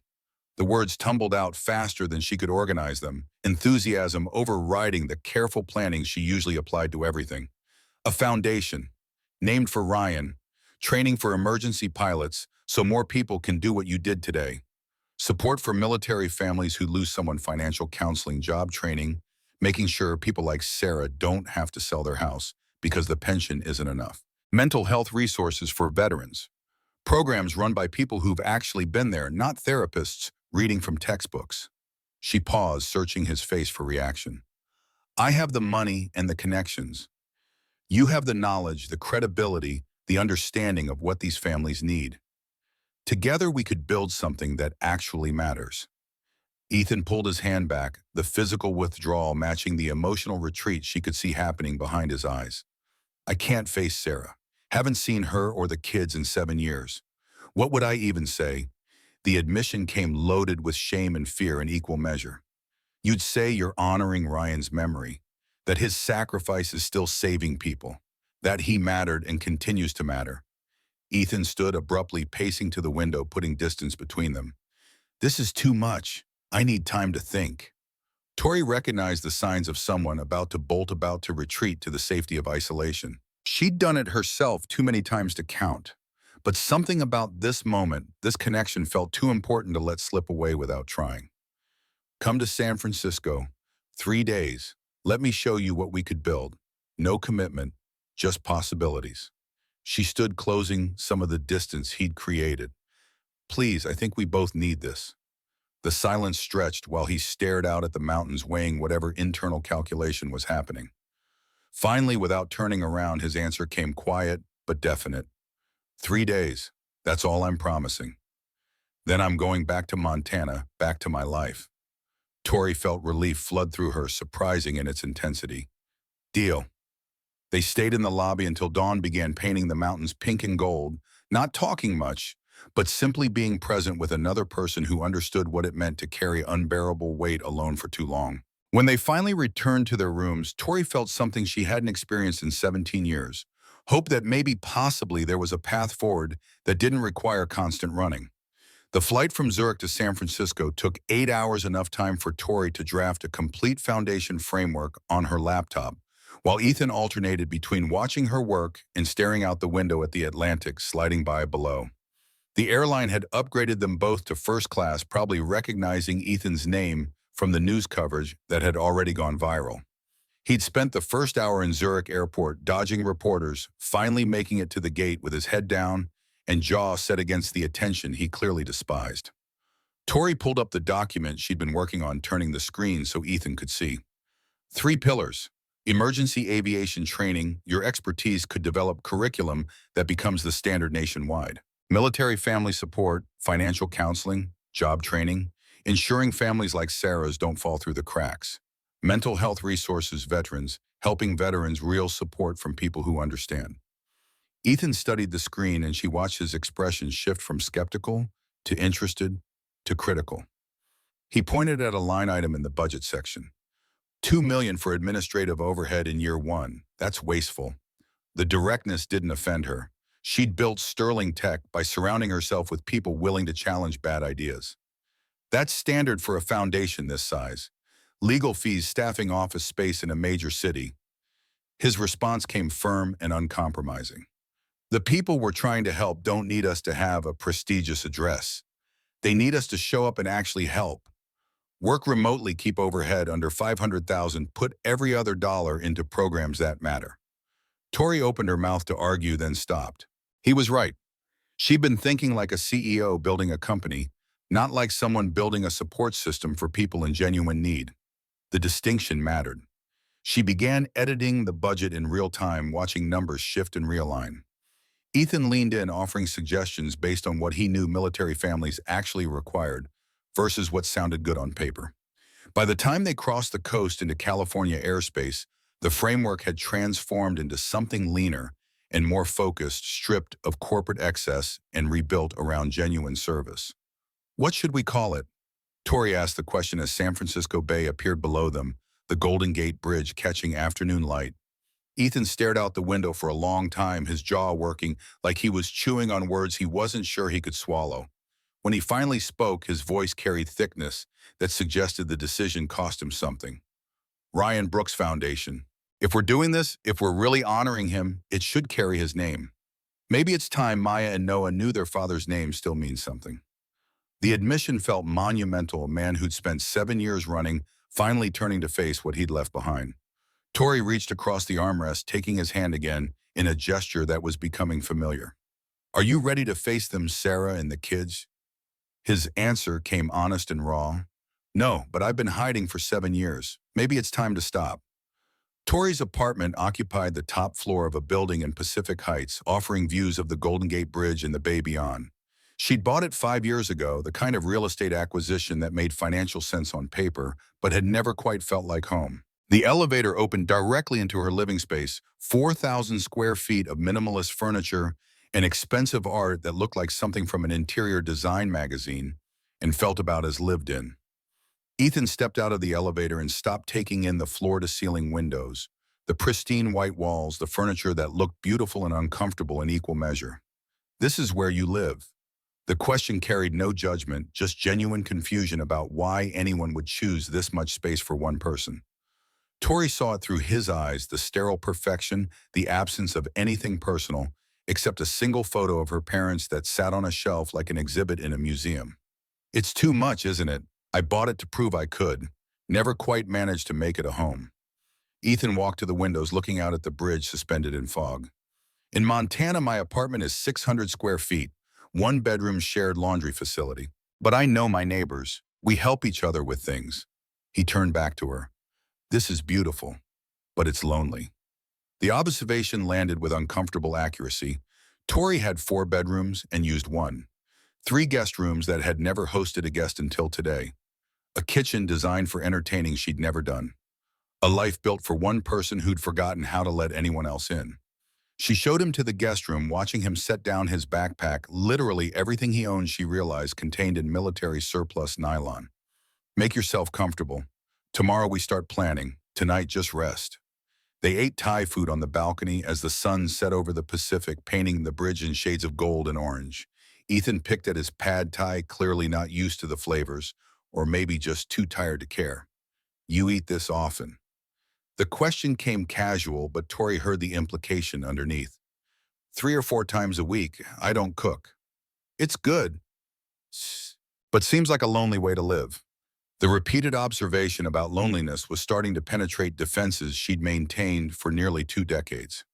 The words tumbled out faster than she could organize them, enthusiasm overriding the careful planning she usually applied to everything. A foundation, named for Ryan, training for emergency pilots so more people can do what you did today. Support for military families who lose someone, financial counseling, job training, making sure people like Sarah don't have to sell their house because the pension isn't enough. Mental health resources for veterans. Programs run by people who've actually been there, not therapists reading from textbooks. She paused, searching his face for reaction. I have the money and the connections. You have the knowledge, the credibility, the understanding of what these families need. Together we could build something that actually matters. Ethan pulled his hand back, the physical withdrawal matching the emotional retreat she could see happening behind his eyes. I can't face Sarah. Haven't seen her or the kids in 7 years. What would I even say? The admission came loaded with shame and fear in equal measure. You'd say you're honoring Ryan's memory, that his sacrifice is still saving people, that he mattered and continues to matter. Ethan stood abruptly, pacing to the window, putting distance between them. This is too much. I need time to think. Tori recognized the signs of someone about to retreat to the safety of isolation. She'd done it herself too many times to count. But something about this moment, this connection, felt too important to let slip away without trying. Come to San Francisco. 3 days. Let me show you what we could build. No commitment, just possibilities. She stood, closing some of the distance he'd created. Please, I think we both need this. The silence stretched while he stared out at the mountains, weighing whatever internal calculation was happening. Finally, without turning around, his answer came, quiet but definite. 3 days. That's all I'm promising. Then I'm going back to Montana, back to my life. Tori felt relief flood through her, surprising in its intensity. Deal. They stayed in the lobby until dawn began, painting the mountains pink and gold, not talking much, but simply being present with another person who understood what it meant to carry unbearable weight alone for too long. When they finally returned to their rooms, Tori felt something she hadn't experienced in 17 years. Hope that maybe possibly there was a path forward that didn't require constant running. The flight from Zurich to San Francisco took 8 hours, enough time for Tori to draft a complete foundation framework on her laptop, while Ethan alternated between watching her work and staring out the window at the Atlantic sliding by below. The airline had upgraded them both to first class, probably recognizing Ethan's name from the news coverage that had already gone viral. He'd spent the first hour in Zurich airport dodging reporters, finally making it to the gate with his head down and jaw set against the attention he clearly despised. Tori pulled up the document she'd been working on, turning the screen so Ethan could see. 3 pillars. Emergency aviation training. Your expertise could develop curriculum that becomes the standard nationwide. Military family support, financial counseling, job training, ensuring families like Sarah's don't fall through the cracks. Mental health resources, veterans, helping veterans, real support from people who understand. Ethan studied the screen, and she watched his expression shift from skeptical to interested to critical. He pointed at a line item in the budget section. $2 million for administrative overhead in year 1. That's wasteful. The directness didn't offend her. She'd built sterling tech by surrounding herself with people willing to challenge bad ideas. That's standard for a foundation this size. Legal fees, staffing office space in a major city. His response came firm and uncompromising. The people we're trying to help don't need us to have a prestigious address. They need us to show up and actually help. Work remotely, keep overhead under $500,000, put every other dollar into programs that matter. Tori opened her mouth to argue, then stopped. He was right. She'd been thinking like a CEO building a company, not like someone building a support system for people in genuine need. The distinction mattered. She began editing the budget in real time, watching numbers shift and realign. Ethan leaned in, offering suggestions based on what he knew military families actually required versus what sounded good on paper. By the time they crossed the coast into California airspace, the framework had transformed into something leaner and more focused, stripped of corporate excess and rebuilt around genuine service. What should we call it? Tori asked the question as San Francisco Bay appeared below them, the Golden Gate Bridge catching afternoon light. Ethan stared out the window for a long time, his jaw working like he was chewing on words he wasn't sure he could swallow. When he finally spoke, his voice carried thickness that suggested the decision cost him something. Ryan Brooks Foundation. If we're doing this, if we're really honoring him, it should carry his name. Maybe it's time Maya and Noah knew their father's name still means something. The admission felt monumental, a man who'd spent 7 years running, finally turning to face what he'd left behind. Tori reached across the armrest, taking his hand again in a gesture that was becoming familiar. Are you ready to face them, Sarah and the kids? His answer came honest and raw. No, but I've been hiding for 7 years. Maybe it's time to stop. Tori's apartment occupied the top floor of a building in Pacific Heights, offering views of the Golden Gate Bridge and the bay beyond. She'd bought it 5 years ago, the kind of real estate acquisition that made financial sense on paper, but had never quite felt like home. The elevator opened directly into her living space, 4,000 square feet of minimalist furniture and expensive art that looked like something from an interior design magazine and felt about as lived in. Ethan stepped out of the elevator and stopped taking in the floor-to-ceiling windows, the pristine white walls, the furniture that looked beautiful and uncomfortable in equal measure. This is where you live. The question carried no judgment, just genuine confusion about why anyone would choose this much space for one person. Tori saw it through his eyes, the sterile perfection, the absence of anything personal, except a single photo of her parents that sat on a shelf like an exhibit in a museum. It's too much, isn't it? I bought it to prove I could. Never quite managed to make it a home. Ethan walked to the windows, looking out at the bridge suspended in fog. In Montana, my apartment is 600 square feet, one bedroom shared laundry facility. But I know my neighbors. We help each other with things. He turned back to her. This is beautiful, but it's lonely. The observation landed with uncomfortable accuracy. Tori had 4 bedrooms and used one. 3 guest rooms that had never hosted a guest until today. A kitchen designed for entertaining she'd never done. A life built for one person who'd forgotten how to let anyone else in. She showed him to the guest room, watching him set down his backpack, literally everything he owned she realized contained in military surplus nylon. Make yourself comfortable. Tomorrow we start planning. Tonight just rest. They ate Thai food on the balcony as the sun set over the Pacific, painting the bridge in shades of gold and orange. Ethan picked at his pad Thai, clearly not used to the flavors, or maybe just too tired to care. You eat this often. The question came casual, but Tori heard the implication underneath. 3 or 4 times a week. I don't cook. It's good, but seems like a lonely way to live. The repeated observation about loneliness was starting to penetrate defenses she'd maintained for nearly 2 decades.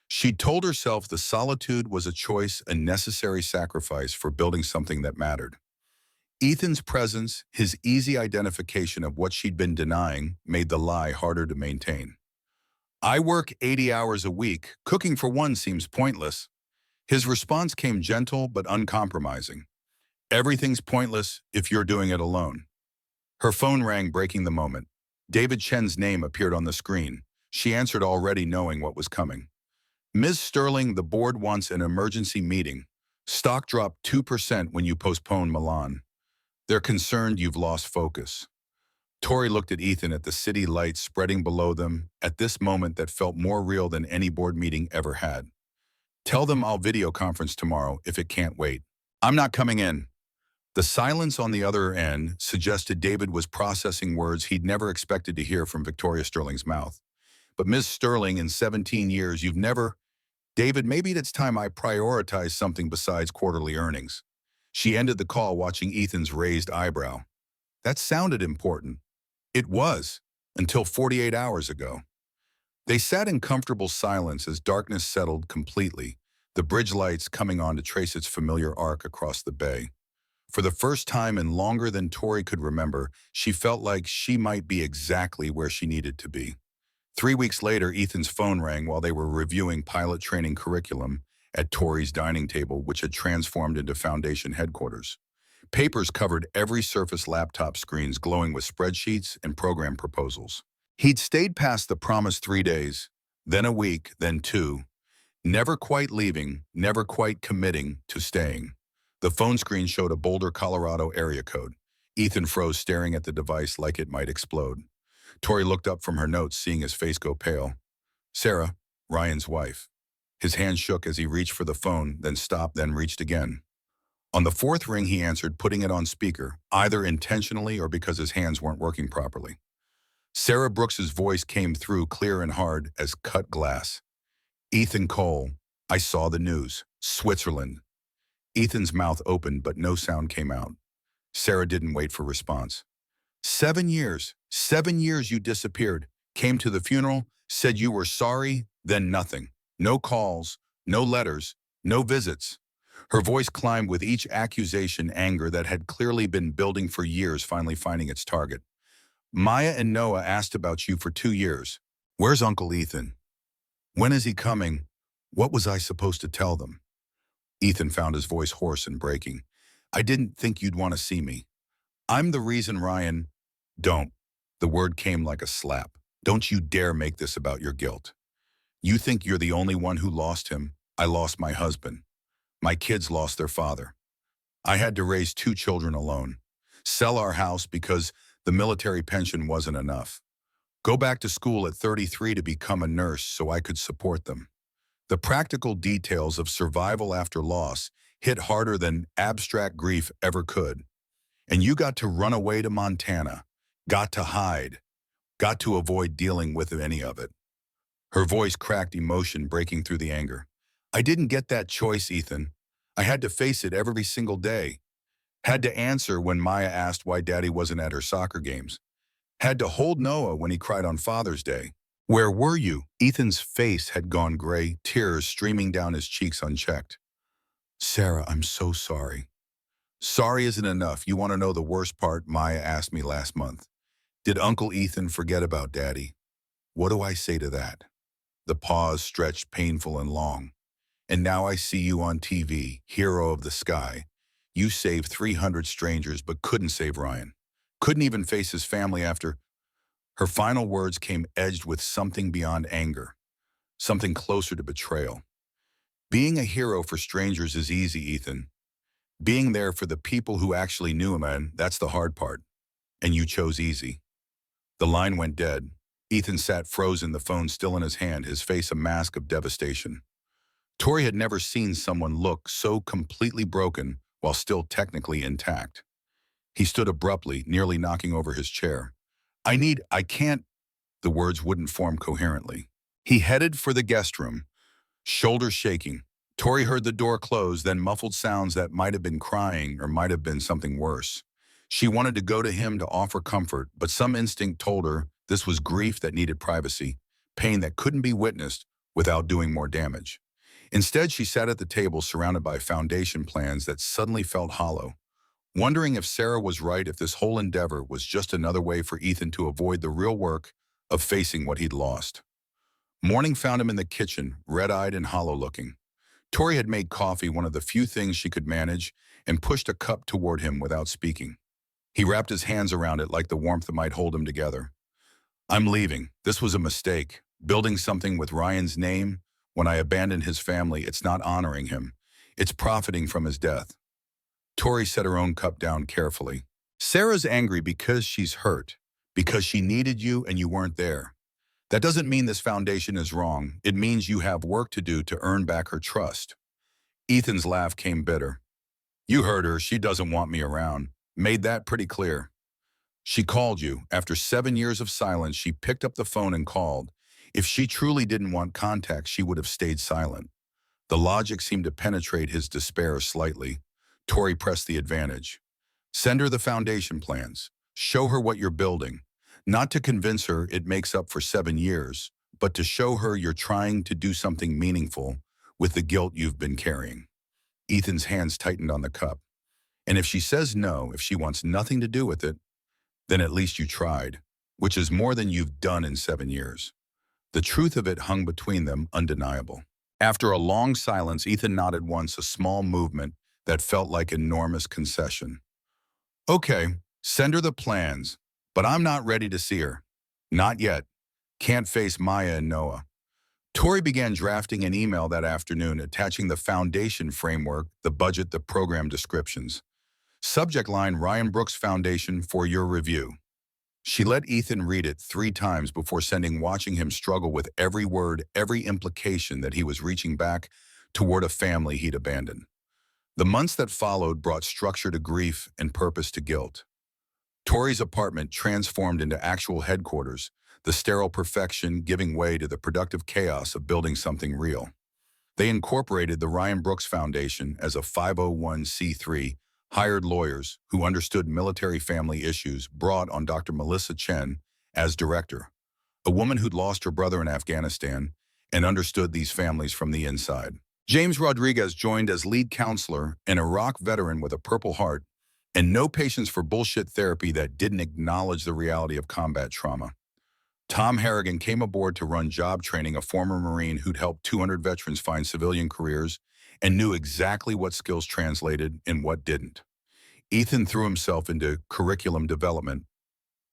She'd told herself the solitude was a choice, a necessary sacrifice for building something that mattered. Ethan's presence, his easy identification of what she'd been denying, made the lie harder to maintain. I work 80 hours a week. Cooking for one seems pointless. His response came gentle but uncompromising. Everything's pointless if you're doing it alone. Her phone rang, breaking the moment. David Chen's name appeared on the screen. She answered, already knowing what was coming. Ms. Sterling, the board wants an emergency meeting. Stock dropped 2% when you postponed Milan. They're concerned you've lost focus. Tori looked at Ethan at the city lights spreading below them at this moment that felt more real than any board meeting ever had. Tell them I'll video conference tomorrow if it can't wait. I'm not coming in. The silence on the other end suggested David was processing words he'd never expected to hear from Victoria Sterling's mouth. But Ms. Sterling, in 17 years, you've never... David, maybe it's time I prioritize something besides quarterly earnings. She ended the call, watching Ethan's raised eyebrow. That sounded important. It was, until 48 hours ago. They sat in comfortable silence as darkness settled completely, the bridge lights coming on to trace its familiar arc across the bay. For the first time in longer than Tori could remember, she felt like she might be exactly where she needed to be. 3 weeks later, Ethan's phone rang while they were reviewing pilot training curriculum at Tori's dining table, which had transformed into Foundation headquarters. Papers covered every Surface laptop, screens glowing with spreadsheets and program proposals. He'd stayed past the promised 3 days, then a week, then 2, never quite leaving, never quite committing to staying. The phone screen showed a Boulder, Colorado area code. Ethan froze, staring at the device like it might explode. Tori looked up from her notes, seeing his face go pale. Sarah, Ryan's wife. His hand shook as he reached for the phone, then stopped, then reached again. On the fourth ring, he answered, putting it on speaker, either intentionally or because his hands weren't working properly. Sarah Brooks's voice came through clear and hard as cut glass. Ethan Cole, I saw the news. Switzerland. Ethan's mouth opened, but no sound came out. Sarah didn't wait for response. 7 years. 7 years you disappeared. Came to the funeral, said you were sorry, then nothing. No calls, no letters, no visits. Her voice climbed with each accusation, anger that had clearly been building for years finally finding its target. Maya and Noah asked about you for 2 years. Where's Uncle Ethan? When is he coming? What was I supposed to tell them? Ethan found his voice hoarse and breaking. I didn't think you'd want to see me. I'm the reason Ryan... Don't. The word came like a slap. Don't you dare make this about your guilt. You think you're the only one who lost him. I lost my husband. My kids lost their father. I had to raise 2 children alone. Sell our house because the military pension wasn't enough. Go back to school at 33 to become a nurse so I could support them. The practical details of survival after loss hit harder than abstract grief ever could. And you got to run away to Montana, got to hide, got to avoid dealing with any of it. Her voice cracked, emotion breaking through the anger. I didn't get that choice, Ethan. I had to face it every single day. Had to answer when Maya asked why Daddy wasn't at her soccer games. Had to hold Noah when he cried on Father's Day. Where were you? Ethan's face had gone gray, tears streaming down his cheeks unchecked. Sarah, I'm so sorry. Sorry isn't enough. You want to know the worst part? Maya asked me last month. Did Uncle Ethan forget about Daddy? What do I say to that? The pause stretched painful and long. And now I see you on TV, hero of the sky. You saved 300 strangers but couldn't save Ryan. Couldn't even face his family after... Her final words came edged with something beyond anger, something closer to betrayal. Being a hero for strangers is easy, Ethan. Being there for the people who actually knew him, and that's the hard part. And you chose easy. The line went dead. Ethan sat frozen, the phone still in his hand, his face a mask of devastation. Tori had never seen someone look so completely broken while still technically intact. He stood abruptly, nearly knocking over his chair. I can't... The words wouldn't form coherently. He headed for the guest room, shoulders shaking. Tori heard the door close, then muffled sounds that might have been crying or might have been something worse. She wanted to go to him to offer comfort, but some instinct told her this was grief that needed privacy, pain that couldn't be witnessed without doing more damage. Instead, she sat at the table surrounded by foundation plans that suddenly felt hollow, wondering if Sarah was right, if this whole endeavor was just another way for Ethan to avoid the real work of facing what he'd lost. Morning found him in the kitchen, red-eyed and hollow-looking. Tori had made coffee, one of the few things she could manage, and pushed a cup toward him without speaking. He wrapped his hands around it like the warmth that might hold them together. I'm leaving. This was a mistake. Building something with Ryan's name, when I abandoned his family, it's not honoring him. It's profiting from his death. Tori set her own cup down carefully. Sarah's angry because she's hurt, because she needed you and you weren't there. That doesn't mean this foundation is wrong. It means you have work to do to earn back her trust. Ethan's laugh came bitter. You heard her. She doesn't want me around. Made that pretty clear. She called you. After 7 years of silence, she picked up the phone and called. If she truly didn't want contact, she would have stayed silent. The logic seemed to penetrate his despair slightly. Tori pressed the advantage. Send her the foundation plans. Show her what you're building. Not to convince her it makes up for 7 years, but to show her you're trying to do something meaningful with the guilt you've been carrying. Ethan's hands tightened on the cup. And if she says no, if she wants nothing to do with it, then at least you tried, which is more than you've done in 7 years. The truth of it hung between them, undeniable. After a long silence, Ethan nodded once, a small movement that felt like enormous concession. Okay, send her the plans, but I'm not ready to see her. Not yet. Can't face Maya and Noah. Tori began drafting an email that afternoon, attaching the foundation framework, the budget, the program descriptions. Subject line, Ryan Brooks Foundation for your review. She let Ethan read it 3 times before sending, watching him struggle with every word, every implication that he was reaching back toward a family he'd abandoned. The months that followed brought structure to grief and purpose to guilt. Tori's apartment transformed into actual headquarters, the sterile perfection giving way to the productive chaos of building something real. They incorporated the Ryan Brooks Foundation as a 501c3, hired lawyers who understood military family issues, brought on Dr. Melissa Chen as director, a woman who'd lost her brother in Afghanistan and understood these families from the inside. James Rodriguez joined as lead counselor, an Iraq veteran with a Purple Heart and no patience for bullshit therapy that didn't acknowledge the reality of combat trauma. Tom Harrigan came aboard to run job training, a former Marine who'd helped 200 veterans find civilian careers and knew exactly what skills translated and what didn't. Ethan threw himself into curriculum development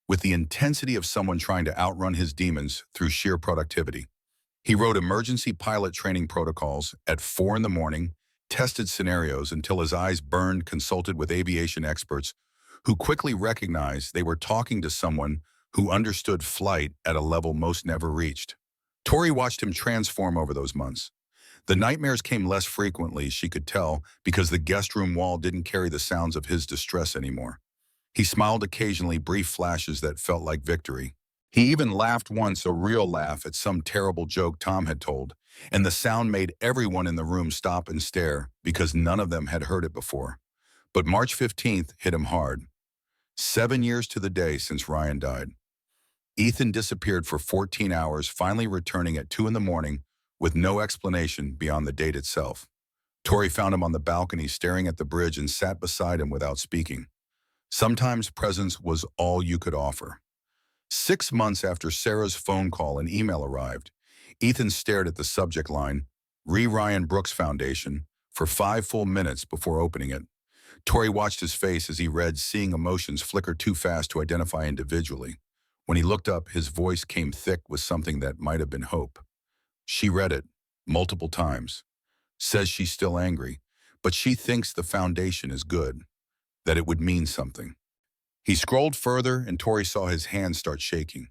with the intensity of someone trying to outrun his demons through sheer productivity. He wrote emergency pilot training protocols at 4 in the morning, tested scenarios until his eyes burned, consulted with aviation experts who quickly recognized they were talking to someone who understood flight at a level most never reached. Tori watched him transform over those months. The nightmares came less frequently, she could tell, because the guest room wall didn't carry the sounds of his distress anymore. He smiled occasionally, brief flashes that felt like victory. He even laughed once, a real laugh, at some terrible joke Tom had told, and the sound made everyone in the room stop and stare because none of them had heard it before. But March 15th hit him hard. 7 years to the day since Ryan died. Ethan disappeared for 14 hours, finally returning at 2 in the morning with no explanation beyond the date itself. Tori found him on the balcony staring at the bridge and sat beside him without speaking. Sometimes presence was all you could offer. 6 months after Sarah's phone call and email arrived, Ethan stared at the subject line, Ryan Brooks Foundation, for 5 full minutes before opening it. Tori watched his face as he read, seeing emotions flicker too fast to identify individually. When he looked up, his voice came thick with something that might have been hope. She read it multiple times. Says she's still angry, but she thinks the foundation is good, that it would mean something. He scrolled further and Tori saw his hands start shaking.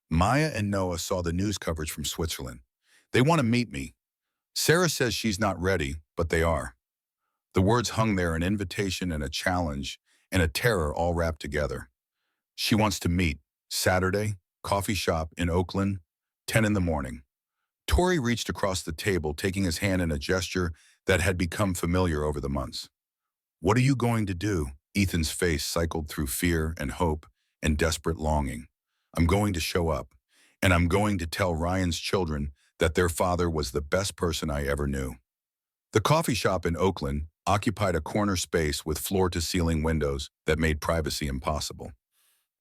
Maya and Noah saw the news coverage from Switzerland. They want to meet me. Sarah says she's not ready, but they are. The words hung there, an invitation and a challenge and a terror all wrapped together. She wants to meet. Saturday, coffee shop in Oakland, 10 in the morning. Tori reached across the table, taking his hand in a gesture that had become familiar over the months. What are you going to do? Ethan's face cycled through fear and hope and desperate longing. I'm going to show up, and I'm going to tell Ryan's children that their father was the best person I ever knew. The coffee shop in Oakland occupied a corner space with floor-to-ceiling windows that made privacy impossible.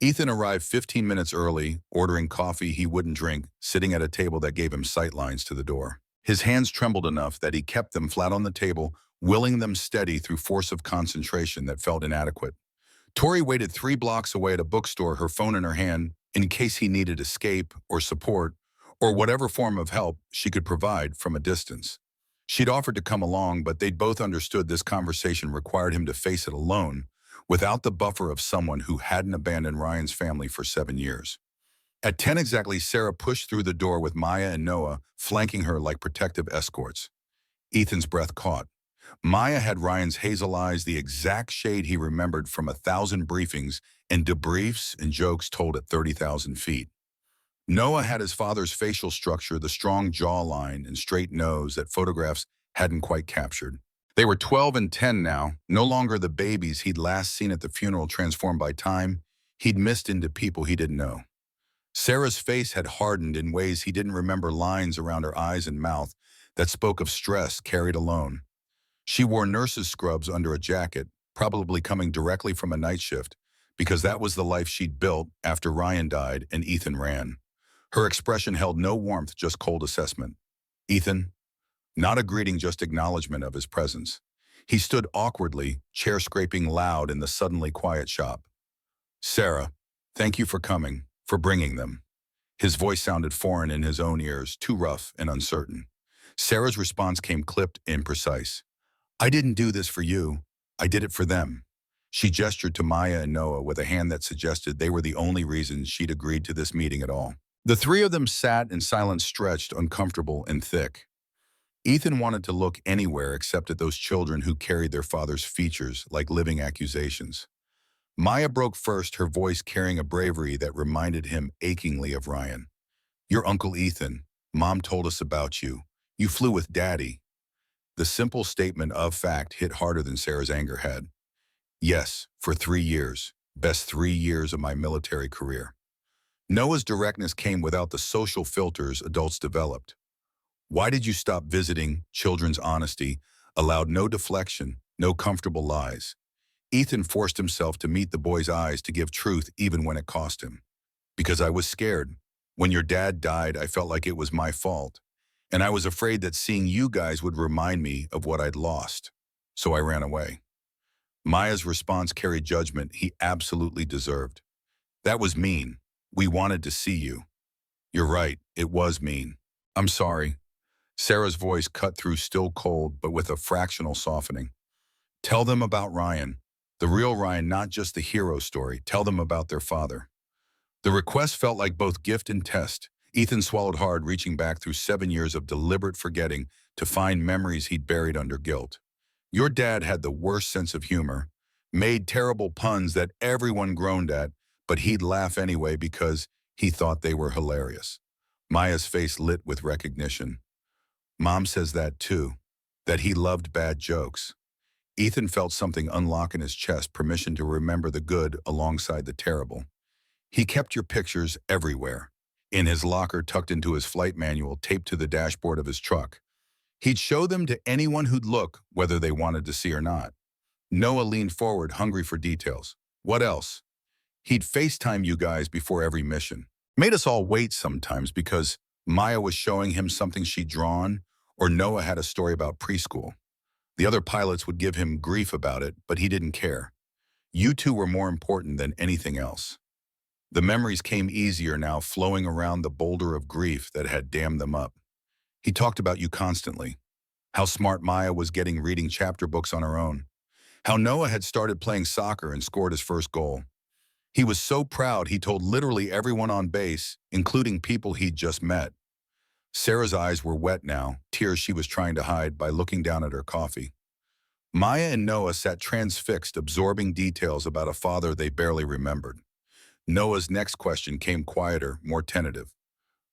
Ethan arrived 15 minutes early, ordering coffee he wouldn't drink, sitting at a table that gave him sightlines to the door. His hands trembled enough that he kept them flat on the table, willing them steady through force of concentration that felt inadequate. Tori waited 3 blocks away at a bookstore, her phone in her hand, in case he needed escape or support or whatever form of help she could provide from a distance. She'd offered to come along, but they'd both understood this conversation required him to face it alone, without the buffer of someone who hadn't abandoned Ryan's family for 7 years. At 10 exactly, Sarah pushed through the door with Maya and Noah flanking her like protective escorts. Ethan's breath caught. Maya had Ryan's hazel eyes, the exact shade he remembered from 1,000 briefings and debriefs and jokes told at 30,000 feet. Noah had his father's facial structure, the strong jawline and straight nose that photographs hadn't quite captured. They were 12 and 10 now, no longer the babies he'd last seen at the funeral, transformed by time he'd missed into people he didn't know. Sarah's face had hardened in ways he didn't remember, lines around her eyes and mouth that spoke of stress carried alone. She wore nurse's scrubs under a jacket, probably coming directly from a night shift, because that was the life she'd built after Ryan died and Ethan ran. Her expression held no warmth, just cold assessment. Ethan? Not a greeting, just acknowledgement of his presence. He stood awkwardly, chair scraping loud in the suddenly quiet shop. Sarah, thank you for coming, for bringing them. His voice sounded foreign in his own ears, too rough and uncertain. Sarah's response came clipped and precise. I didn't do this for you. I did it for them. She gestured to Maya and Noah with a hand that suggested they were the only reasons she'd agreed to this meeting at all. The three of them sat in silence, stretched, uncomfortable and thick. Ethan wanted to look anywhere except at those children who carried their father's features like living accusations. Maya broke first, her voice carrying a bravery that reminded him achingly of Ryan. "Your Uncle Ethan. Mom told us about you. You flew with Daddy." The simple statement of fact hit harder than Sarah's anger had. "Yes, for 3 years. Best 3 years of my military career." Noah's directness came without the social filters adults developed. "Why did you stop visiting?" Children's honesty allowed no deflection, no comfortable lies. Ethan forced himself to meet the boy's eyes to give truth even when it cost him. "Because I was scared. When your dad died, I felt like it was my fault. And I was afraid that seeing you guys would remind me of what I'd lost. So I ran away." Maya's response carried judgment he absolutely deserved. "That was mean. We wanted to see you." "You're right, it was mean. I'm sorry." Sarah's voice cut through, still cold, but with a fractional softening. "Tell them about Ryan. The real Ryan, not just the hero story. Tell them about their father." The request felt like both gift and test. Ethan swallowed hard, reaching back through 7 years of deliberate forgetting to find memories he'd buried under guilt. "Your dad had the worst sense of humor, made terrible puns that everyone groaned at, but he'd laugh anyway because he thought they were hilarious." Maya's face lit with recognition. "Mom says that too, that he loved bad jokes." Ethan felt something unlock in his chest, permission to remember the good alongside the terrible. "He kept your pictures everywhere. In his locker, tucked into his flight manual, taped to the dashboard of his truck. He'd show them to anyone who'd look, whether they wanted to see or not." Noah leaned forward, hungry for details. "What else?" "He'd FaceTime you guys before every mission. Made us all wait sometimes because Maya was showing him something she'd drawn, or Noah had a story about preschool. The other pilots would give him grief about it, but he didn't care. You two were more important than anything else." The memories came easier now, flowing around the boulder of grief that had dammed them up. "He talked about you constantly. How smart Maya was getting, reading chapter books on her own. How Noah had started playing soccer and scored his first goal. He was so proud he told literally everyone on base, including people he'd just met." Sarah's eyes were wet now, tears she was trying to hide by looking down at her coffee. Maya and Noah sat transfixed, absorbing details about a father they barely remembered. Noah's next question came quieter, more tentative.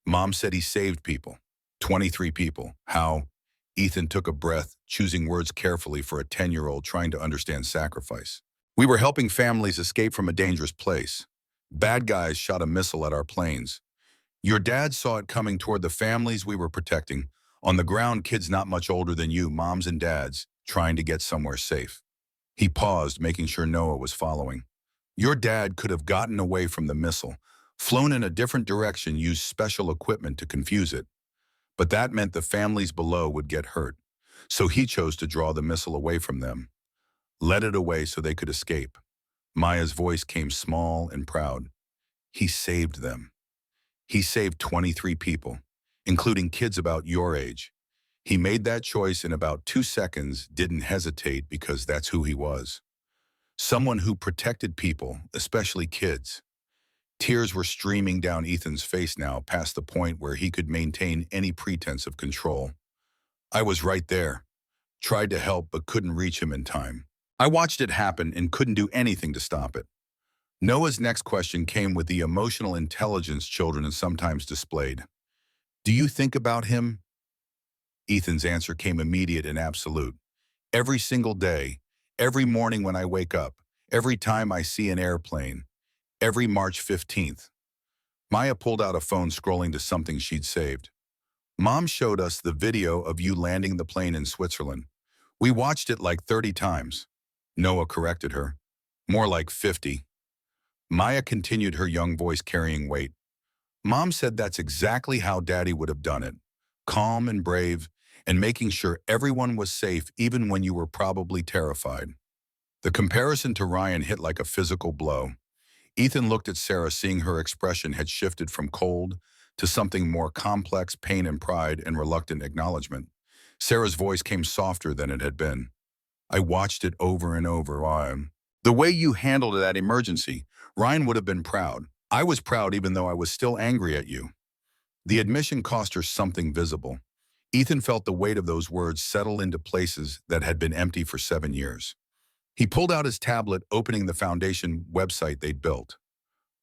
"Mom said he saved people. 23 people. How?" Ethan took a breath, choosing words carefully for a 10-year-old trying to understand sacrifice. "We were helping families escape from a dangerous place. Bad guys shot a missile at our planes. Your dad saw it coming toward the families we were protecting. On the ground, kids not much older than you, moms and dads, trying to get somewhere safe." He paused, making sure Noah was following. "Your dad could have gotten away from the missile, flown in a different direction, used special equipment to confuse it. But that meant the families below would get hurt. So he chose to draw the missile away from them. Let it away so they could escape." Maya's voice came small and proud. "He saved them. He saved 23 people, including kids about your age. He made that choice in about 2 seconds, didn't hesitate because that's who he was. Someone who protected people, especially kids." Tears were streaming down Ethan's face now, past the point where he could maintain any pretense of control. "I was right there. Tried to help but couldn't reach him in time. I watched it happen and couldn't do anything to stop it." Noah's next question came with the emotional intelligence children sometimes displayed. "Do you think about him?" Ethan's answer came immediate and absolute. "Every single day, every morning when I wake up, every time I see an airplane, every March 15th. Maya pulled out a phone, scrolling to something she'd saved. "Mom showed us the video of you landing the plane in Switzerland. We watched it like 30 times. Noah corrected her. "More like 50. Maya continued, her young voice carrying weight. "Mom said that's exactly how Daddy would have done it. Calm and brave, and making sure everyone was safe even when you were probably terrified." The comparison to Ryan hit like a physical blow. Ethan looked at Sarah, seeing her expression had shifted from cold to something more complex, pain and pride and reluctant acknowledgement. Sarah's voice came softer than it had been. "I watched it over and over. The way you handled that emergency, Ryan would have been proud. I was proud even though I was still angry at you. The admission cost her something visible. Ethan felt the weight of those words settle into places that had been empty for 7 years. He pulled out his tablet, opening the foundation website they'd built.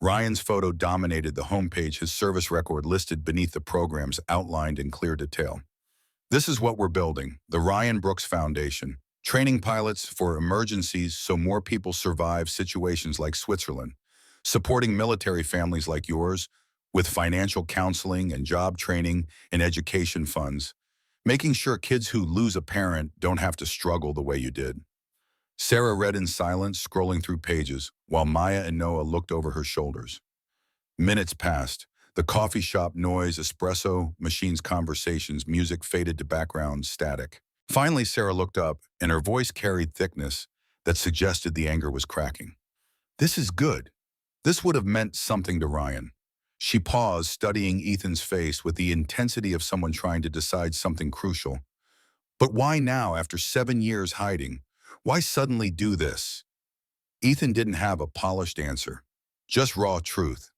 Ryan's photo dominated the homepage, his service record listed beneath the programs outlined in clear detail. This is what we're building, the Ryan Brooks Foundation, training pilots for emergencies so more people survive situations like Switzerland, supporting military families like yours with financial counseling and job training and education funds, making sure kids who lose a parent don't have to struggle the way you did. Sarah read in silence, scrolling through pages, while Maya and Noah looked over her shoulders. Minutes passed. The coffee shop noise, espresso machines conversations, music faded to background static. Finally, Sarah looked up, and her voice carried thickness that suggested the anger was cracking. This is good. This would have meant something to Ryan. She paused, studying Ethan's face with the intensity of someone trying to decide something crucial. But why now, after 7 years hiding? Why suddenly do this? Ethan didn't have a polished answer, just raw truth.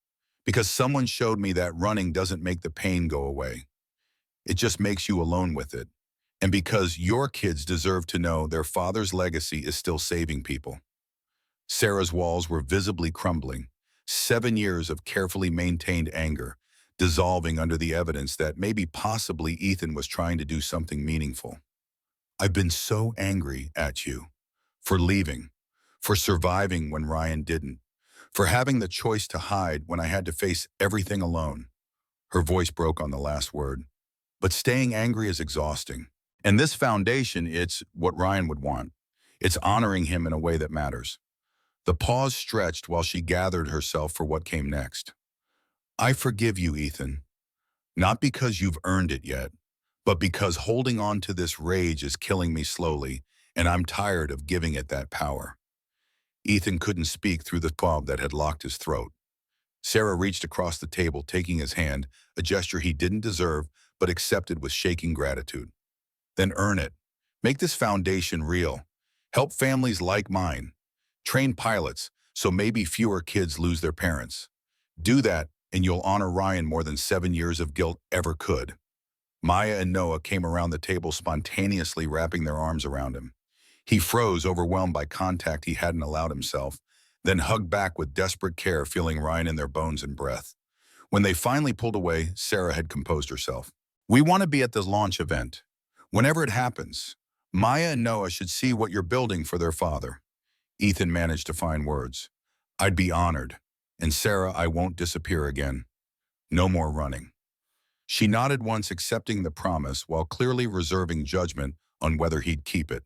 Because someone showed me that running doesn't make the pain go away. It just makes you alone with it. And because your kids deserve to know their father's legacy is still saving people. Sarah's walls were visibly crumbling. 7 years of carefully maintained anger, dissolving under the evidence that maybe possibly Ethan was trying to do something meaningful. I've been so angry at you. For leaving. For surviving when Ryan didn't. For having the choice to hide when I had to face everything alone. Her voice broke on the last word. But staying angry is exhausting. And this foundation, it's what Ryan would want. It's honoring him in a way that matters. The pause stretched while she gathered herself for what came next. I forgive you, Ethan. Not because you've earned it yet, but because holding on to this rage is killing me slowly, and I'm tired of giving it that power. Ethan couldn't speak through the throb that had locked his throat. Sarah reached across the table, taking his hand, a gesture he didn't deserve, but accepted with shaking gratitude. Then earn it. Make this foundation real. Help families like mine. Train pilots, so maybe fewer kids lose their parents. Do that, and you'll honor Ryan more than 7 years of guilt ever could. Maya and Noah came around the table, spontaneously wrapping their arms around him. He froze, overwhelmed by contact he hadn't allowed himself, then hugged back with desperate care, feeling Ryan in their bones and breath. When they finally pulled away, Sarah had composed herself. We want to be at the launch event. Whenever it happens, Maya and Noah should see what you're building for their father. Ethan managed to find words. I'd be honored. And Sarah, I won't disappear again. No more running. She nodded once, accepting the promise while clearly reserving judgment on whether he'd keep it.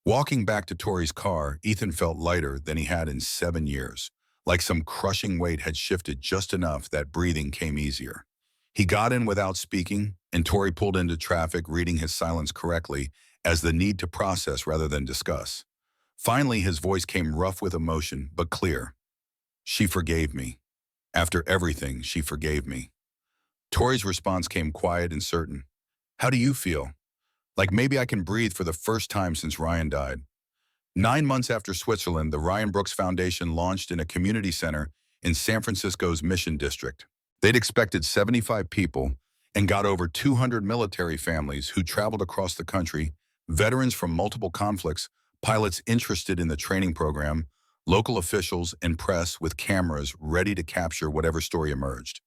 Walking back to Tori's car, Ethan felt lighter than he had in 7 years, like some crushing weight had shifted just enough that breathing came easier. He got in without speaking, and Tori pulled into traffic, reading his silence correctly as the need to process rather than discuss. Finally, his voice came rough with emotion, but clear. She forgave me. After everything, she forgave me. Tori's response came quiet and certain. How do you feel? Like maybe I can breathe for the first time since Ryan died. 9 months after Switzerland, the Ryan Brooks Foundation launched in a community center in San Francisco's Mission District. They'd expected 75 people and got over 200 military families who traveled across the country, veterans from multiple conflicts, pilots interested in the training program, local officials, and press with cameras ready to capture whatever story emerged.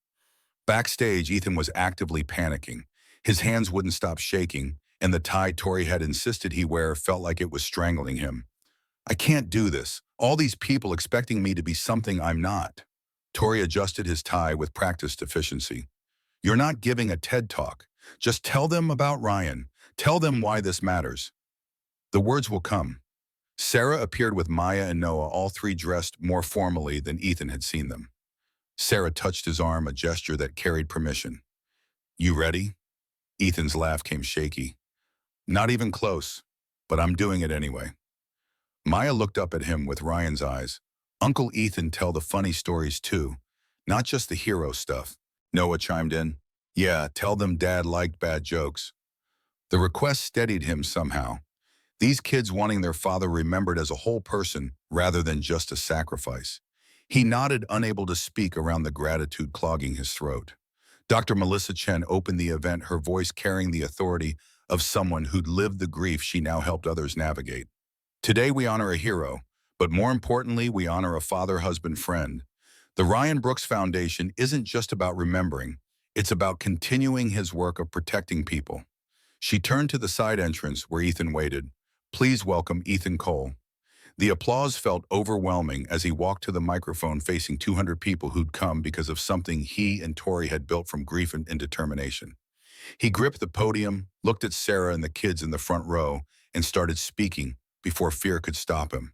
Backstage, Ethan was actively panicking. His hands wouldn't stop shaking, and the tie Tori had insisted he wear felt like it was strangling him. I can't do this. All these people expecting me to be something I'm not. Tori adjusted his tie with practiced efficiency. You're not giving a TED Talk. Just tell them about Ryan. Tell them why this matters. The words will come. Sarah appeared with Maya and Noah, all three dressed more formally than Ethan had seen them. Sarah touched his arm, a gesture that carried permission. You ready? Ethan's laugh came shaky. Not even close, but I'm doing it anyway. Maya looked up at him with Ryan's eyes. Uncle Ethan tell the funny stories too, not just the hero stuff. Noah chimed in. Yeah, tell them Dad liked bad jokes. The request steadied him somehow. These kids wanting their father remembered as a whole person rather than just a sacrifice. He nodded, unable to speak around the gratitude clogging his throat. Dr. Melissa Chen opened the event, her voice carrying the authority of someone who'd lived the grief she now helped others navigate. Today we honor a hero, but more importantly, we honor a father, husband, friend. The Ryan Brooks Foundation isn't just about remembering, it's about continuing his work of protecting people. She turned to the side entrance where Ethan waited. Please welcome Ethan Cole. The applause felt overwhelming as he walked to the microphone facing 200 people who'd come because of something he and Tori had built from grief and determination. He gripped the podium, looked at Sarah and the kids in the front row, and started speaking before fear could stop him.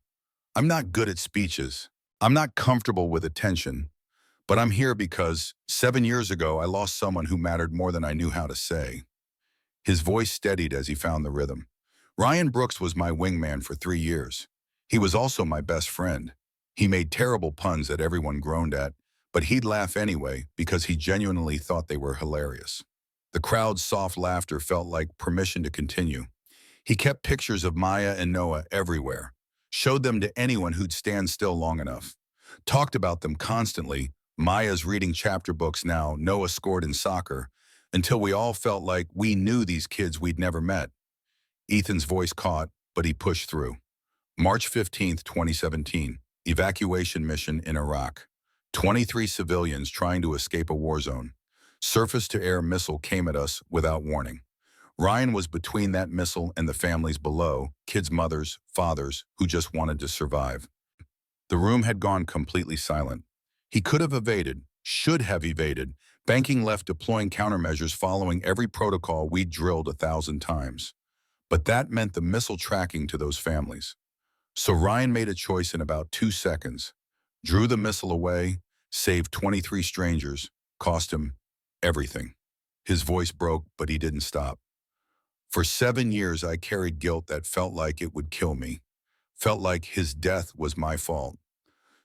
I'm not good at speeches. I'm not comfortable with attention, but I'm here because 7 years ago I lost someone who mattered more than I knew how to say. His voice steadied as he found the rhythm. Ryan Brooks was my wingman for 3 years. He was also my best friend. He made terrible puns that everyone groaned at, but he'd laugh anyway because he genuinely thought they were hilarious. The crowd's soft laughter felt like permission to continue. He kept pictures of Maya and Noah everywhere, showed them to anyone who'd stand still long enough, talked about them constantly. Maya's reading chapter books now, Noah scored in soccer, until we all felt like we knew these kids we'd never met. Ethan's voice caught, but he pushed through. March 15th, 2017, evacuation mission in Iraq. 23 civilians trying to escape a war zone. Surface-to-air missile came at us without warning. Ryan was between that missile and the families below, kids' mothers, fathers, who just wanted to survive. The room had gone completely silent. He could have evaded, should have evaded, banking left deploying countermeasures following every protocol we'd drilled 1,000 times. But that meant the missile tracking to those families. So Ryan made a choice in about 2 seconds, drew the missile away, saved 23 strangers, cost him everything. His voice broke, but he didn't stop. For 7 years, I carried guilt that felt like it would kill me, felt like his death was my fault.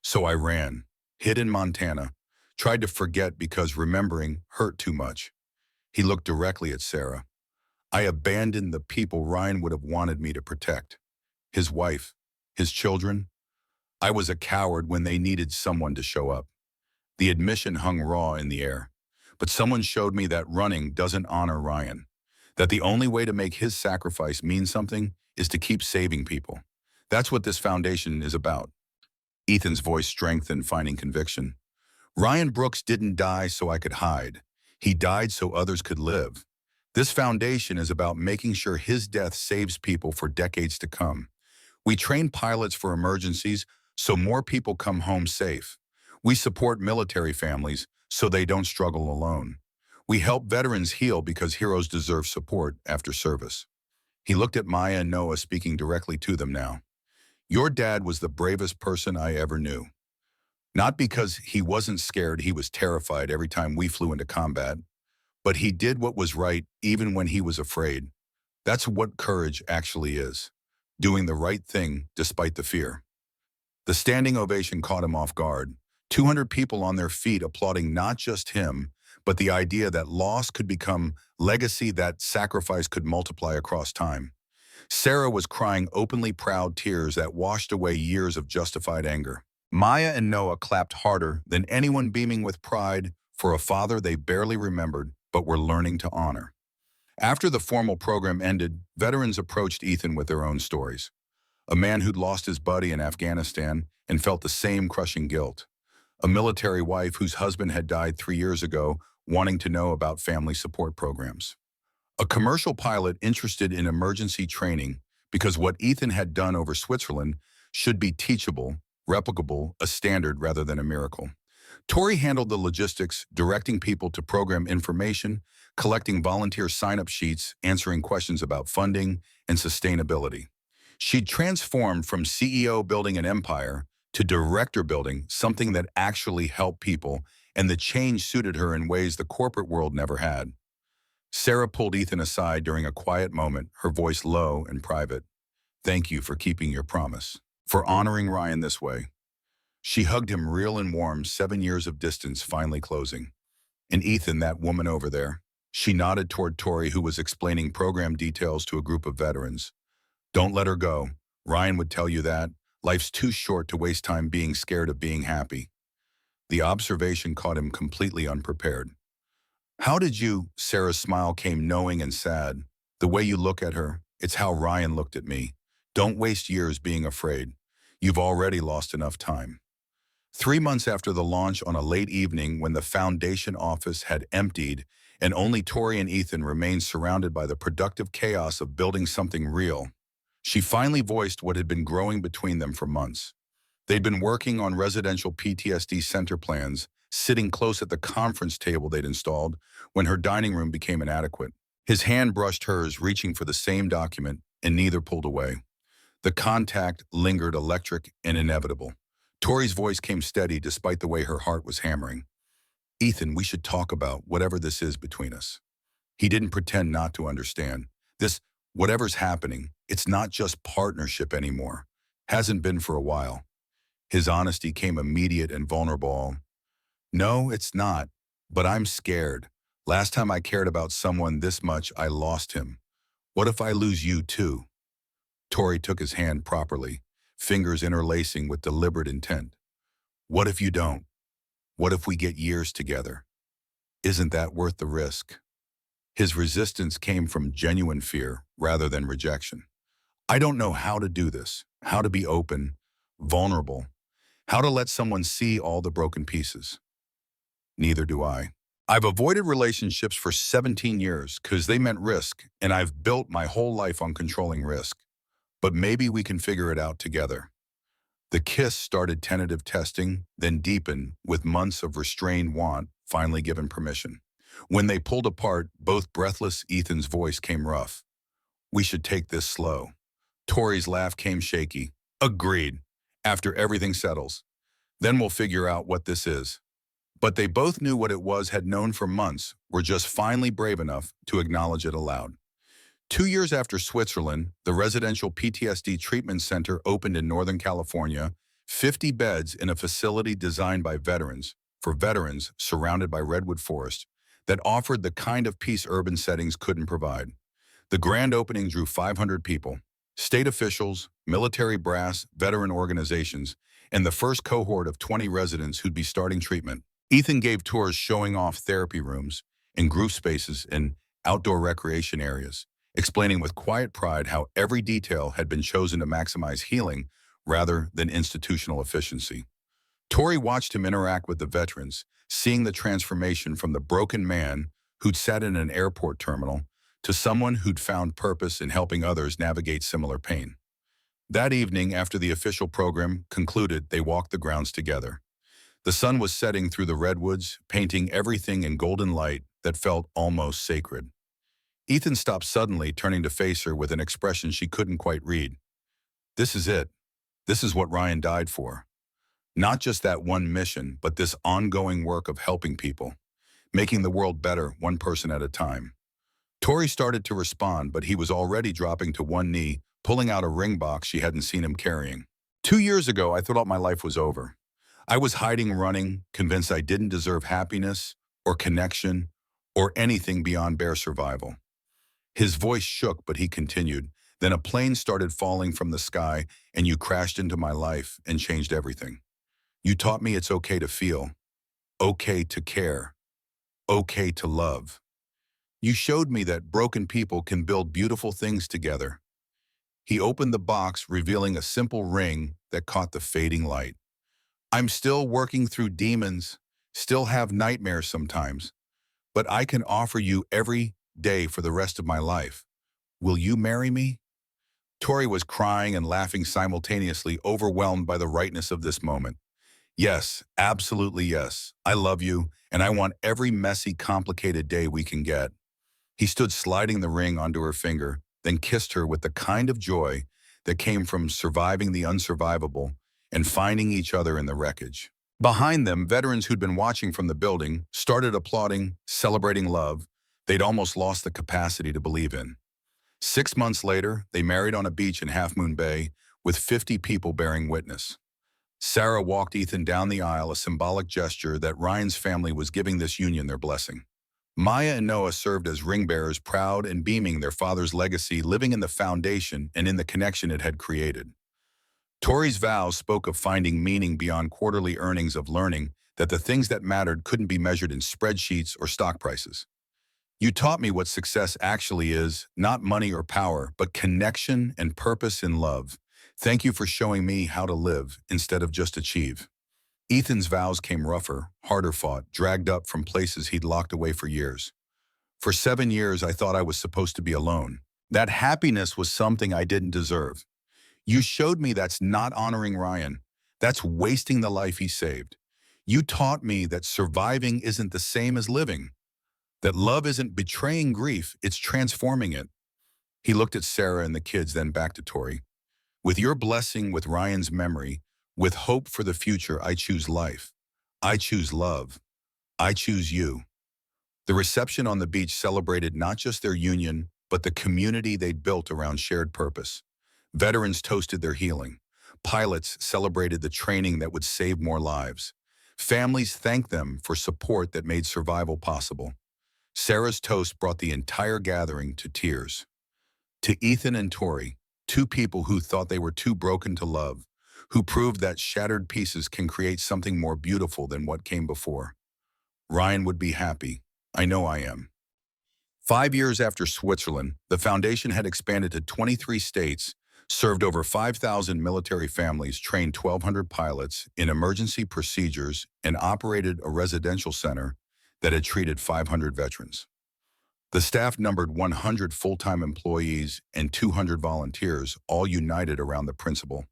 So I ran, hid in Montana, tried to forget because remembering hurt too much. He looked directly at Sarah. I abandoned the people Ryan would have wanted me to protect. His wife, his children. I was a coward when they needed someone to show up. The admission hung raw in the air. But someone showed me that running doesn't honor Ryan, that the only way to make his sacrifice mean something is to keep saving people. That's what this foundation is about. Ethan's voice strengthened, finding conviction. Ryan Brooks didn't die so I could hide. He died so others could live. This foundation is about making sure his death saves people for decades to come. We train pilots for emergencies so more people come home safe. We support military families so they don't struggle alone. We help veterans heal because heroes deserve support after service. He looked at Maya and Noah, speaking directly to them now. Your dad was the bravest person I ever knew. Not because he wasn't scared, he was terrified every time we flew into combat. But he did what was right even when he was afraid. That's what courage actually is. Doing the right thing despite the fear. The standing ovation caught him off guard. 200 people on their feet applauding not just him, but the idea that loss could become legacy, that sacrifice could multiply across time. Sarah was crying openly proud tears that washed away years of justified anger. Maya and Noah clapped harder than anyone, beaming with pride for a father they barely remembered but were learning to honor. After the formal program ended, veterans approached Ethan with their own stories. A man who'd lost his buddy in Afghanistan and felt the same crushing guilt. A military wife whose husband had died 3 years ago, wanting to know about family support programs. A commercial pilot interested in emergency training because what Ethan had done over Switzerland should be teachable, replicable, a standard rather than a miracle. Tori handled the logistics, directing people to program information, collecting volunteer sign-up sheets, answering questions about funding and sustainability. She'd transformed from CEO building an empire to director building something that actually helped people, and the change suited her in ways the corporate world never had. Sarah pulled Ethan aside during a quiet moment, her voice low and private. Thank you for keeping your promise, for honoring Ryan this way. She hugged him real and warm, 7 years of distance finally closing. And Ethan, that woman over there. She nodded toward Tori, who was explaining program details to a group of veterans. Don't let her go. Ryan would tell you that. Life's too short to waste time being scared of being happy. The observation caught him completely unprepared. How did you? Sarah's smile came knowing and sad. The way you look at her, it's how Ryan looked at me. Don't waste years being afraid. You've already lost enough time. 3 months after the launch, on a late evening when the foundation office had emptied and only Tori and Ethan remained surrounded by the productive chaos of building something real, she finally voiced what had been growing between them for months. They'd been working on residential PTSD center plans, sitting close at the conference table they'd installed, when her dining room became inadequate. His hand brushed hers, reaching for the same document, and neither pulled away. The contact lingered, electric and inevitable. Tori's voice came steady despite the way her heart was hammering. Ethan, we should talk about whatever this is between us. He didn't pretend not to understand. This, whatever's happening, it's not just partnership anymore. Hasn't been for a while. His honesty came immediate and vulnerable. No, it's not, but I'm scared. Last time I cared about someone this much, I lost him. What if I lose you too? Tori took his hand properly, fingers interlacing with deliberate intent. What if you don't? What if we get years together? Isn't that worth the risk? His resistance came from genuine fear rather than rejection. I don't know how to do this, how to be open, vulnerable, how to let someone see all the broken pieces. Neither do I. I've avoided relationships for 17 years because they meant risk, and I've built my whole life on controlling risk. But maybe we can figure it out together. The kiss started tentative testing, then deepened with months of restrained want, finally given permission. When they pulled apart, both breathless, Ethan's voice came rough. We should take this slow. Tori's laugh came shaky. Agreed. After everything settles. Then we'll figure out what this is. But they both knew what it was, had known for months, were just finally brave enough to acknowledge it aloud. 2 years after Switzerland, the residential PTSD treatment center opened in Northern California, 50 beds in a facility designed by veterans, for veterans surrounded by redwood forest, that offered the kind of peace urban settings couldn't provide. The grand opening drew 500 people, state officials, military brass, veteran organizations, and the first cohort of 20 residents who'd be starting treatment. Ethan gave tours showing off therapy rooms and group spaces and outdoor recreation areas, explaining with quiet pride how every detail had been chosen to maximize healing rather than institutional efficiency. Tori watched him interact with the veterans, seeing the transformation from the broken man who'd sat in an airport terminal to someone who'd found purpose in helping others navigate similar pain. That evening, after the official program concluded, they walked the grounds together. The sun was setting through the redwoods, painting everything in golden light that felt almost sacred. Ethan stopped suddenly, turning to face her with an expression she couldn't quite read. This is it. This is what Ryan died for. Not just that one mission, but this ongoing work of helping people, making the world better one person at a time. Tori started to respond, but he was already dropping to one knee, pulling out a ring box she hadn't seen him carrying. 2 years ago, I thought my life was over. I was hiding, running, convinced I didn't deserve happiness or connection or anything beyond bare survival. His voice shook, but he continued. Then a plane started falling from the sky, and you crashed into my life and changed everything. You taught me it's okay to feel, okay to care, okay to love. You showed me that broken people can build beautiful things together. He opened the box, revealing a simple ring that caught the fading light. I'm still working through demons, still have nightmares sometimes, but I can offer you every day for the rest of my life. Will you marry me? Tori was crying and laughing simultaneously, overwhelmed by the rightness of this moment. Yes, absolutely yes. I love you, and I want every messy, complicated day we can get. He stood sliding the ring onto her finger, then kissed her with the kind of joy that came from surviving the unsurvivable and finding each other in the wreckage. Behind them, veterans who'd been watching from the building started applauding, celebrating love they'd almost lost the capacity to believe in. 6 months later, they married on a beach in Half Moon Bay with 50 people bearing witness. Sarah walked Ethan down the aisle, a symbolic gesture that Ryan's family was giving this union their blessing. Maya and Noah served as ring bearers, proud and beaming their father's legacy, living in the foundation and in the connection it had created. Tori's vows spoke of finding meaning beyond quarterly earnings, of learning that the things that mattered couldn't be measured in spreadsheets or stock prices. You taught me what success actually is, not money or power, but connection and purpose in love. Thank you for showing me how to live instead of just achieve. Ethan's vows came rougher, harder fought, dragged up from places he'd locked away for years. For 7 years, I thought I was supposed to be alone. That happiness was something I didn't deserve. You showed me that's not honoring Ryan. That's wasting the life he saved. You taught me that surviving isn't the same as living, that love isn't betraying grief, it's transforming it. He looked at Sarah and the kids, then back to Tori. With your blessing, with Ryan's memory, with hope for the future, I choose life. I choose love. I choose you. The reception on the beach celebrated not just their union, but the community they'd built around shared purpose. Veterans toasted their healing. Pilots celebrated the training that would save more lives. Families thanked them for support that made survival possible. Sarah's toast brought the entire gathering to tears. To Ethan and Tori, two people who thought they were too broken to love, who proved that shattered pieces can create something more beautiful than what came before. Ryan would be happy. I know I am. 5 years after Switzerland, the foundation had expanded to 23 states, served over 5,000 military families, trained 1,200 pilots in emergency procedures, and operated a residential center that had treated 500 veterans. The staff numbered 100 full-time employees and 200 volunteers, all united around the principle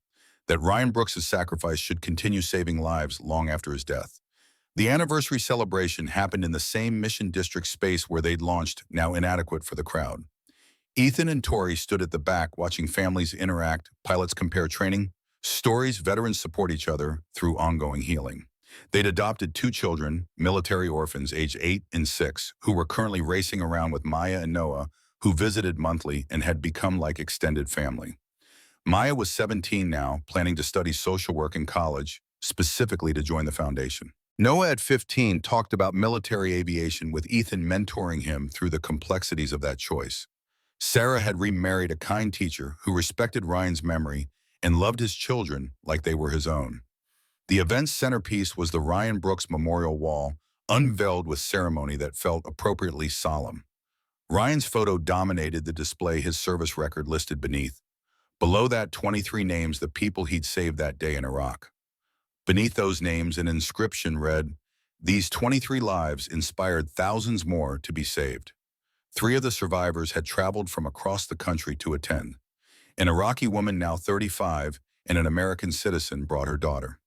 that Ryan Brooks' sacrifice should continue saving lives long after his death. The anniversary celebration happened in the same Mission District space where they'd launched, now inadequate for the crowd. Ethan and Tori stood at the back watching families interact, pilots compare training, stories, veterans support each other through ongoing healing. They'd adopted 2 children, military orphans aged 8 and 6, who were currently racing around with Maya and Noah, who visited monthly and had become like extended family. Maya was 17 now, planning to study social work in college, specifically to join the foundation. Noah at 15 talked about military aviation, with Ethan mentoring him through the complexities of that choice. Sarah had remarried a kind teacher who respected Ryan's memory and loved his children like they were his own. The event's centerpiece was the Ryan Brooks Memorial Wall, unveiled with ceremony that felt appropriately solemn. Ryan's photo dominated the display, his service record listed beneath. Below that, 23 names, the people he'd saved that day in Iraq. Beneath those names, an inscription read, "These 23 lives inspired thousands more to be saved." 3 of the survivors had traveled from across the country to attend. An Iraqi woman, now 35, and an American citizen brought her daughter.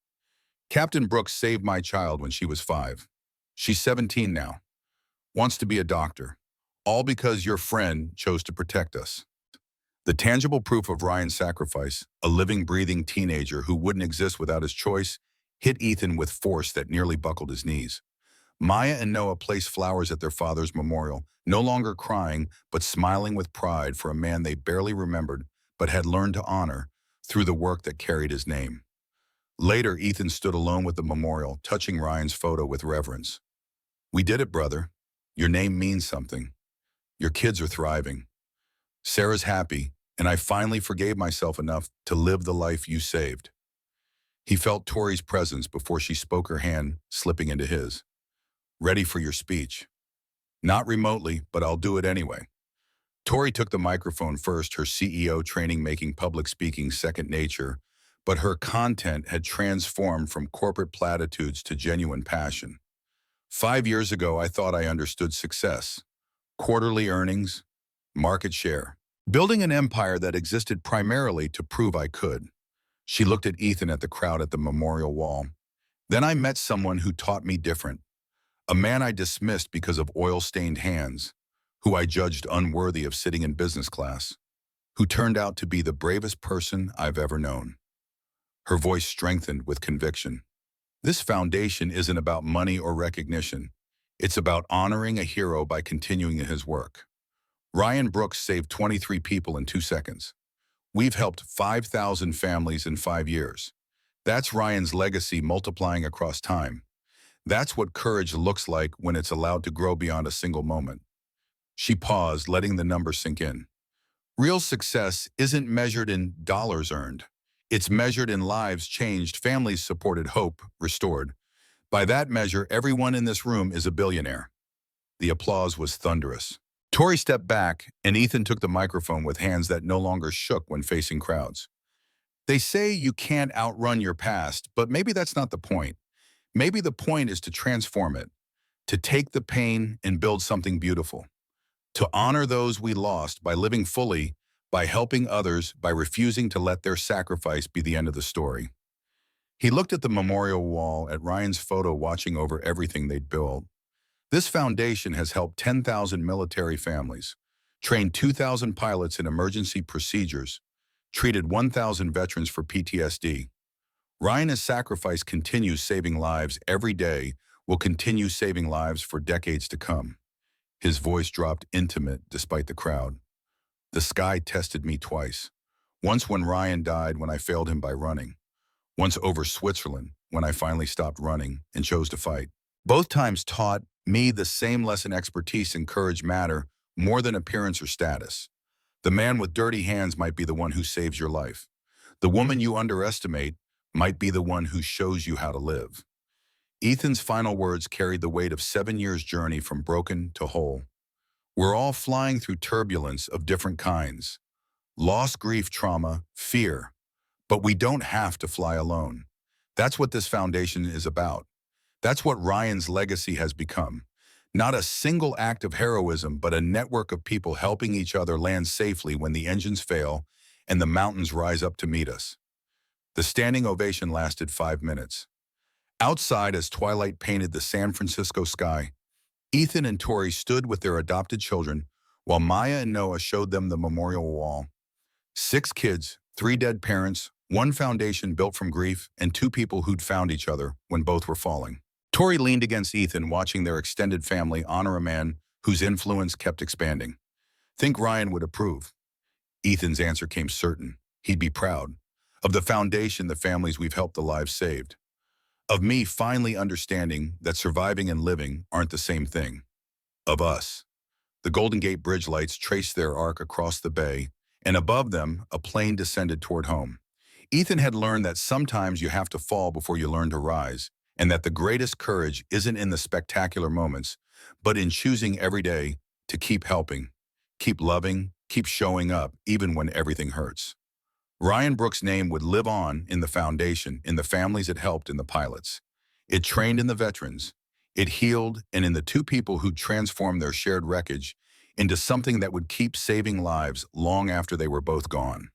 Captain Brooks saved my child when she was 5. She's 17 now. Wants to be a doctor. All because your friend chose to protect us. The tangible proof of Ryan's sacrifice, a living, breathing teenager who wouldn't exist without his choice, hit Ethan with force that nearly buckled his knees. Maya and Noah placed flowers at their father's memorial, no longer crying, but smiling with pride for a man they barely remembered, but had learned to honor through the work that carried his name. Later, Ethan stood alone with the memorial, touching Ryan's photo with reverence. "We did it, brother. Your name means something. Your kids are thriving. Sarah's happy, and I finally forgave myself enough to live the life you saved." He felt Tori's presence before she spoke, her hand slipping into his. "Ready for your speech?" "Not remotely, but I'll do it anyway." Tori took the microphone first, her CEO training making public speaking second nature, but her content had transformed from corporate platitudes to genuine passion. 5 years ago, I thought I understood success. Quarterly earnings, market share. Building an empire that existed primarily to prove I could. She looked at Ethan, at the crowd at the memorial wall. Then I met someone who taught me different. A man I dismissed because of oil-stained hands, who I judged unworthy of sitting in business class, who turned out to be the bravest person I've ever known. Her voice strengthened with conviction. This foundation isn't about money or recognition. It's about honoring a hero by continuing his work. Ryan Brooks saved 23 people in 2 seconds. We've helped 5,000 families in 5 years. That's Ryan's legacy multiplying across time. That's what courage looks like when it's allowed to grow beyond a single moment. She paused, letting the number sink in. Real success isn't measured in dollars earned. It's measured in lives changed, families supported, hope restored. By that measure, everyone in this room is a billionaire. The applause was thunderous. Tori stepped back, and Ethan took the microphone with hands that no longer shook when facing crowds. They say you can't outrun your past, but maybe that's not the point. Maybe the point is to transform it, to take the pain and build something beautiful, to honor those we lost by living fully, by helping others, by refusing to let their sacrifice be the end of the story. He looked at the memorial wall, at Ryan's photo watching over everything they'd built. This foundation has helped 10,000 military families, trained 2,000 pilots in emergency procedures, treated 1,000 veterans for PTSD. Ryan's sacrifice continues saving lives every day, will continue saving lives for decades to come. His voice dropped intimate despite the crowd. The sky tested me twice. Once when Ryan died when I failed him by running. Once over Switzerland when I finally stopped running and chose to fight. Both times taught me the same lesson: expertise and courage matter more than appearance or status. The man with dirty hands might be the one who saves your life. The woman you underestimate might be the one who shows you how to live. Ethan's final words carried the weight of 7 years' journey from broken to whole. We're all flying through turbulence of different kinds. Loss, grief, trauma, fear. But we don't have to fly alone. That's what this foundation is about. That's what Ryan's legacy has become. Not a single act of heroism, but a network of people helping each other land safely when the engines fail and the mountains rise up to meet us. The standing ovation lasted 5 minutes. Outside, as twilight painted the San Francisco sky, Ethan and Tori stood with their adopted children while Maya and Noah showed them the memorial wall. 6 kids, 3 dead parents, 1 foundation built from grief, and 2 people who'd found each other when both were falling. Tori leaned against Ethan, watching their extended family honor a man whose influence kept expanding. Think Ryan would approve. Ethan's answer came certain. He'd be proud. Of the foundation, the families we've helped, the lives saved. Of me finally understanding that surviving and living aren't the same thing. Of us. The Golden Gate Bridge lights traced their arc across the bay, and above them, a plane descended toward home. Ethan had learned that sometimes you have to fall before you learn to rise, and that the greatest courage isn't in the spectacular moments, but in choosing every day to keep helping, keep loving, keep showing up, even when everything hurts. Ryan Brooks' name would live on in the foundation, in the families it helped, in the pilots. It trained in the veterans. It healed, and in the 2 people who transformed their shared wreckage into something that would keep saving lives long after they were both gone.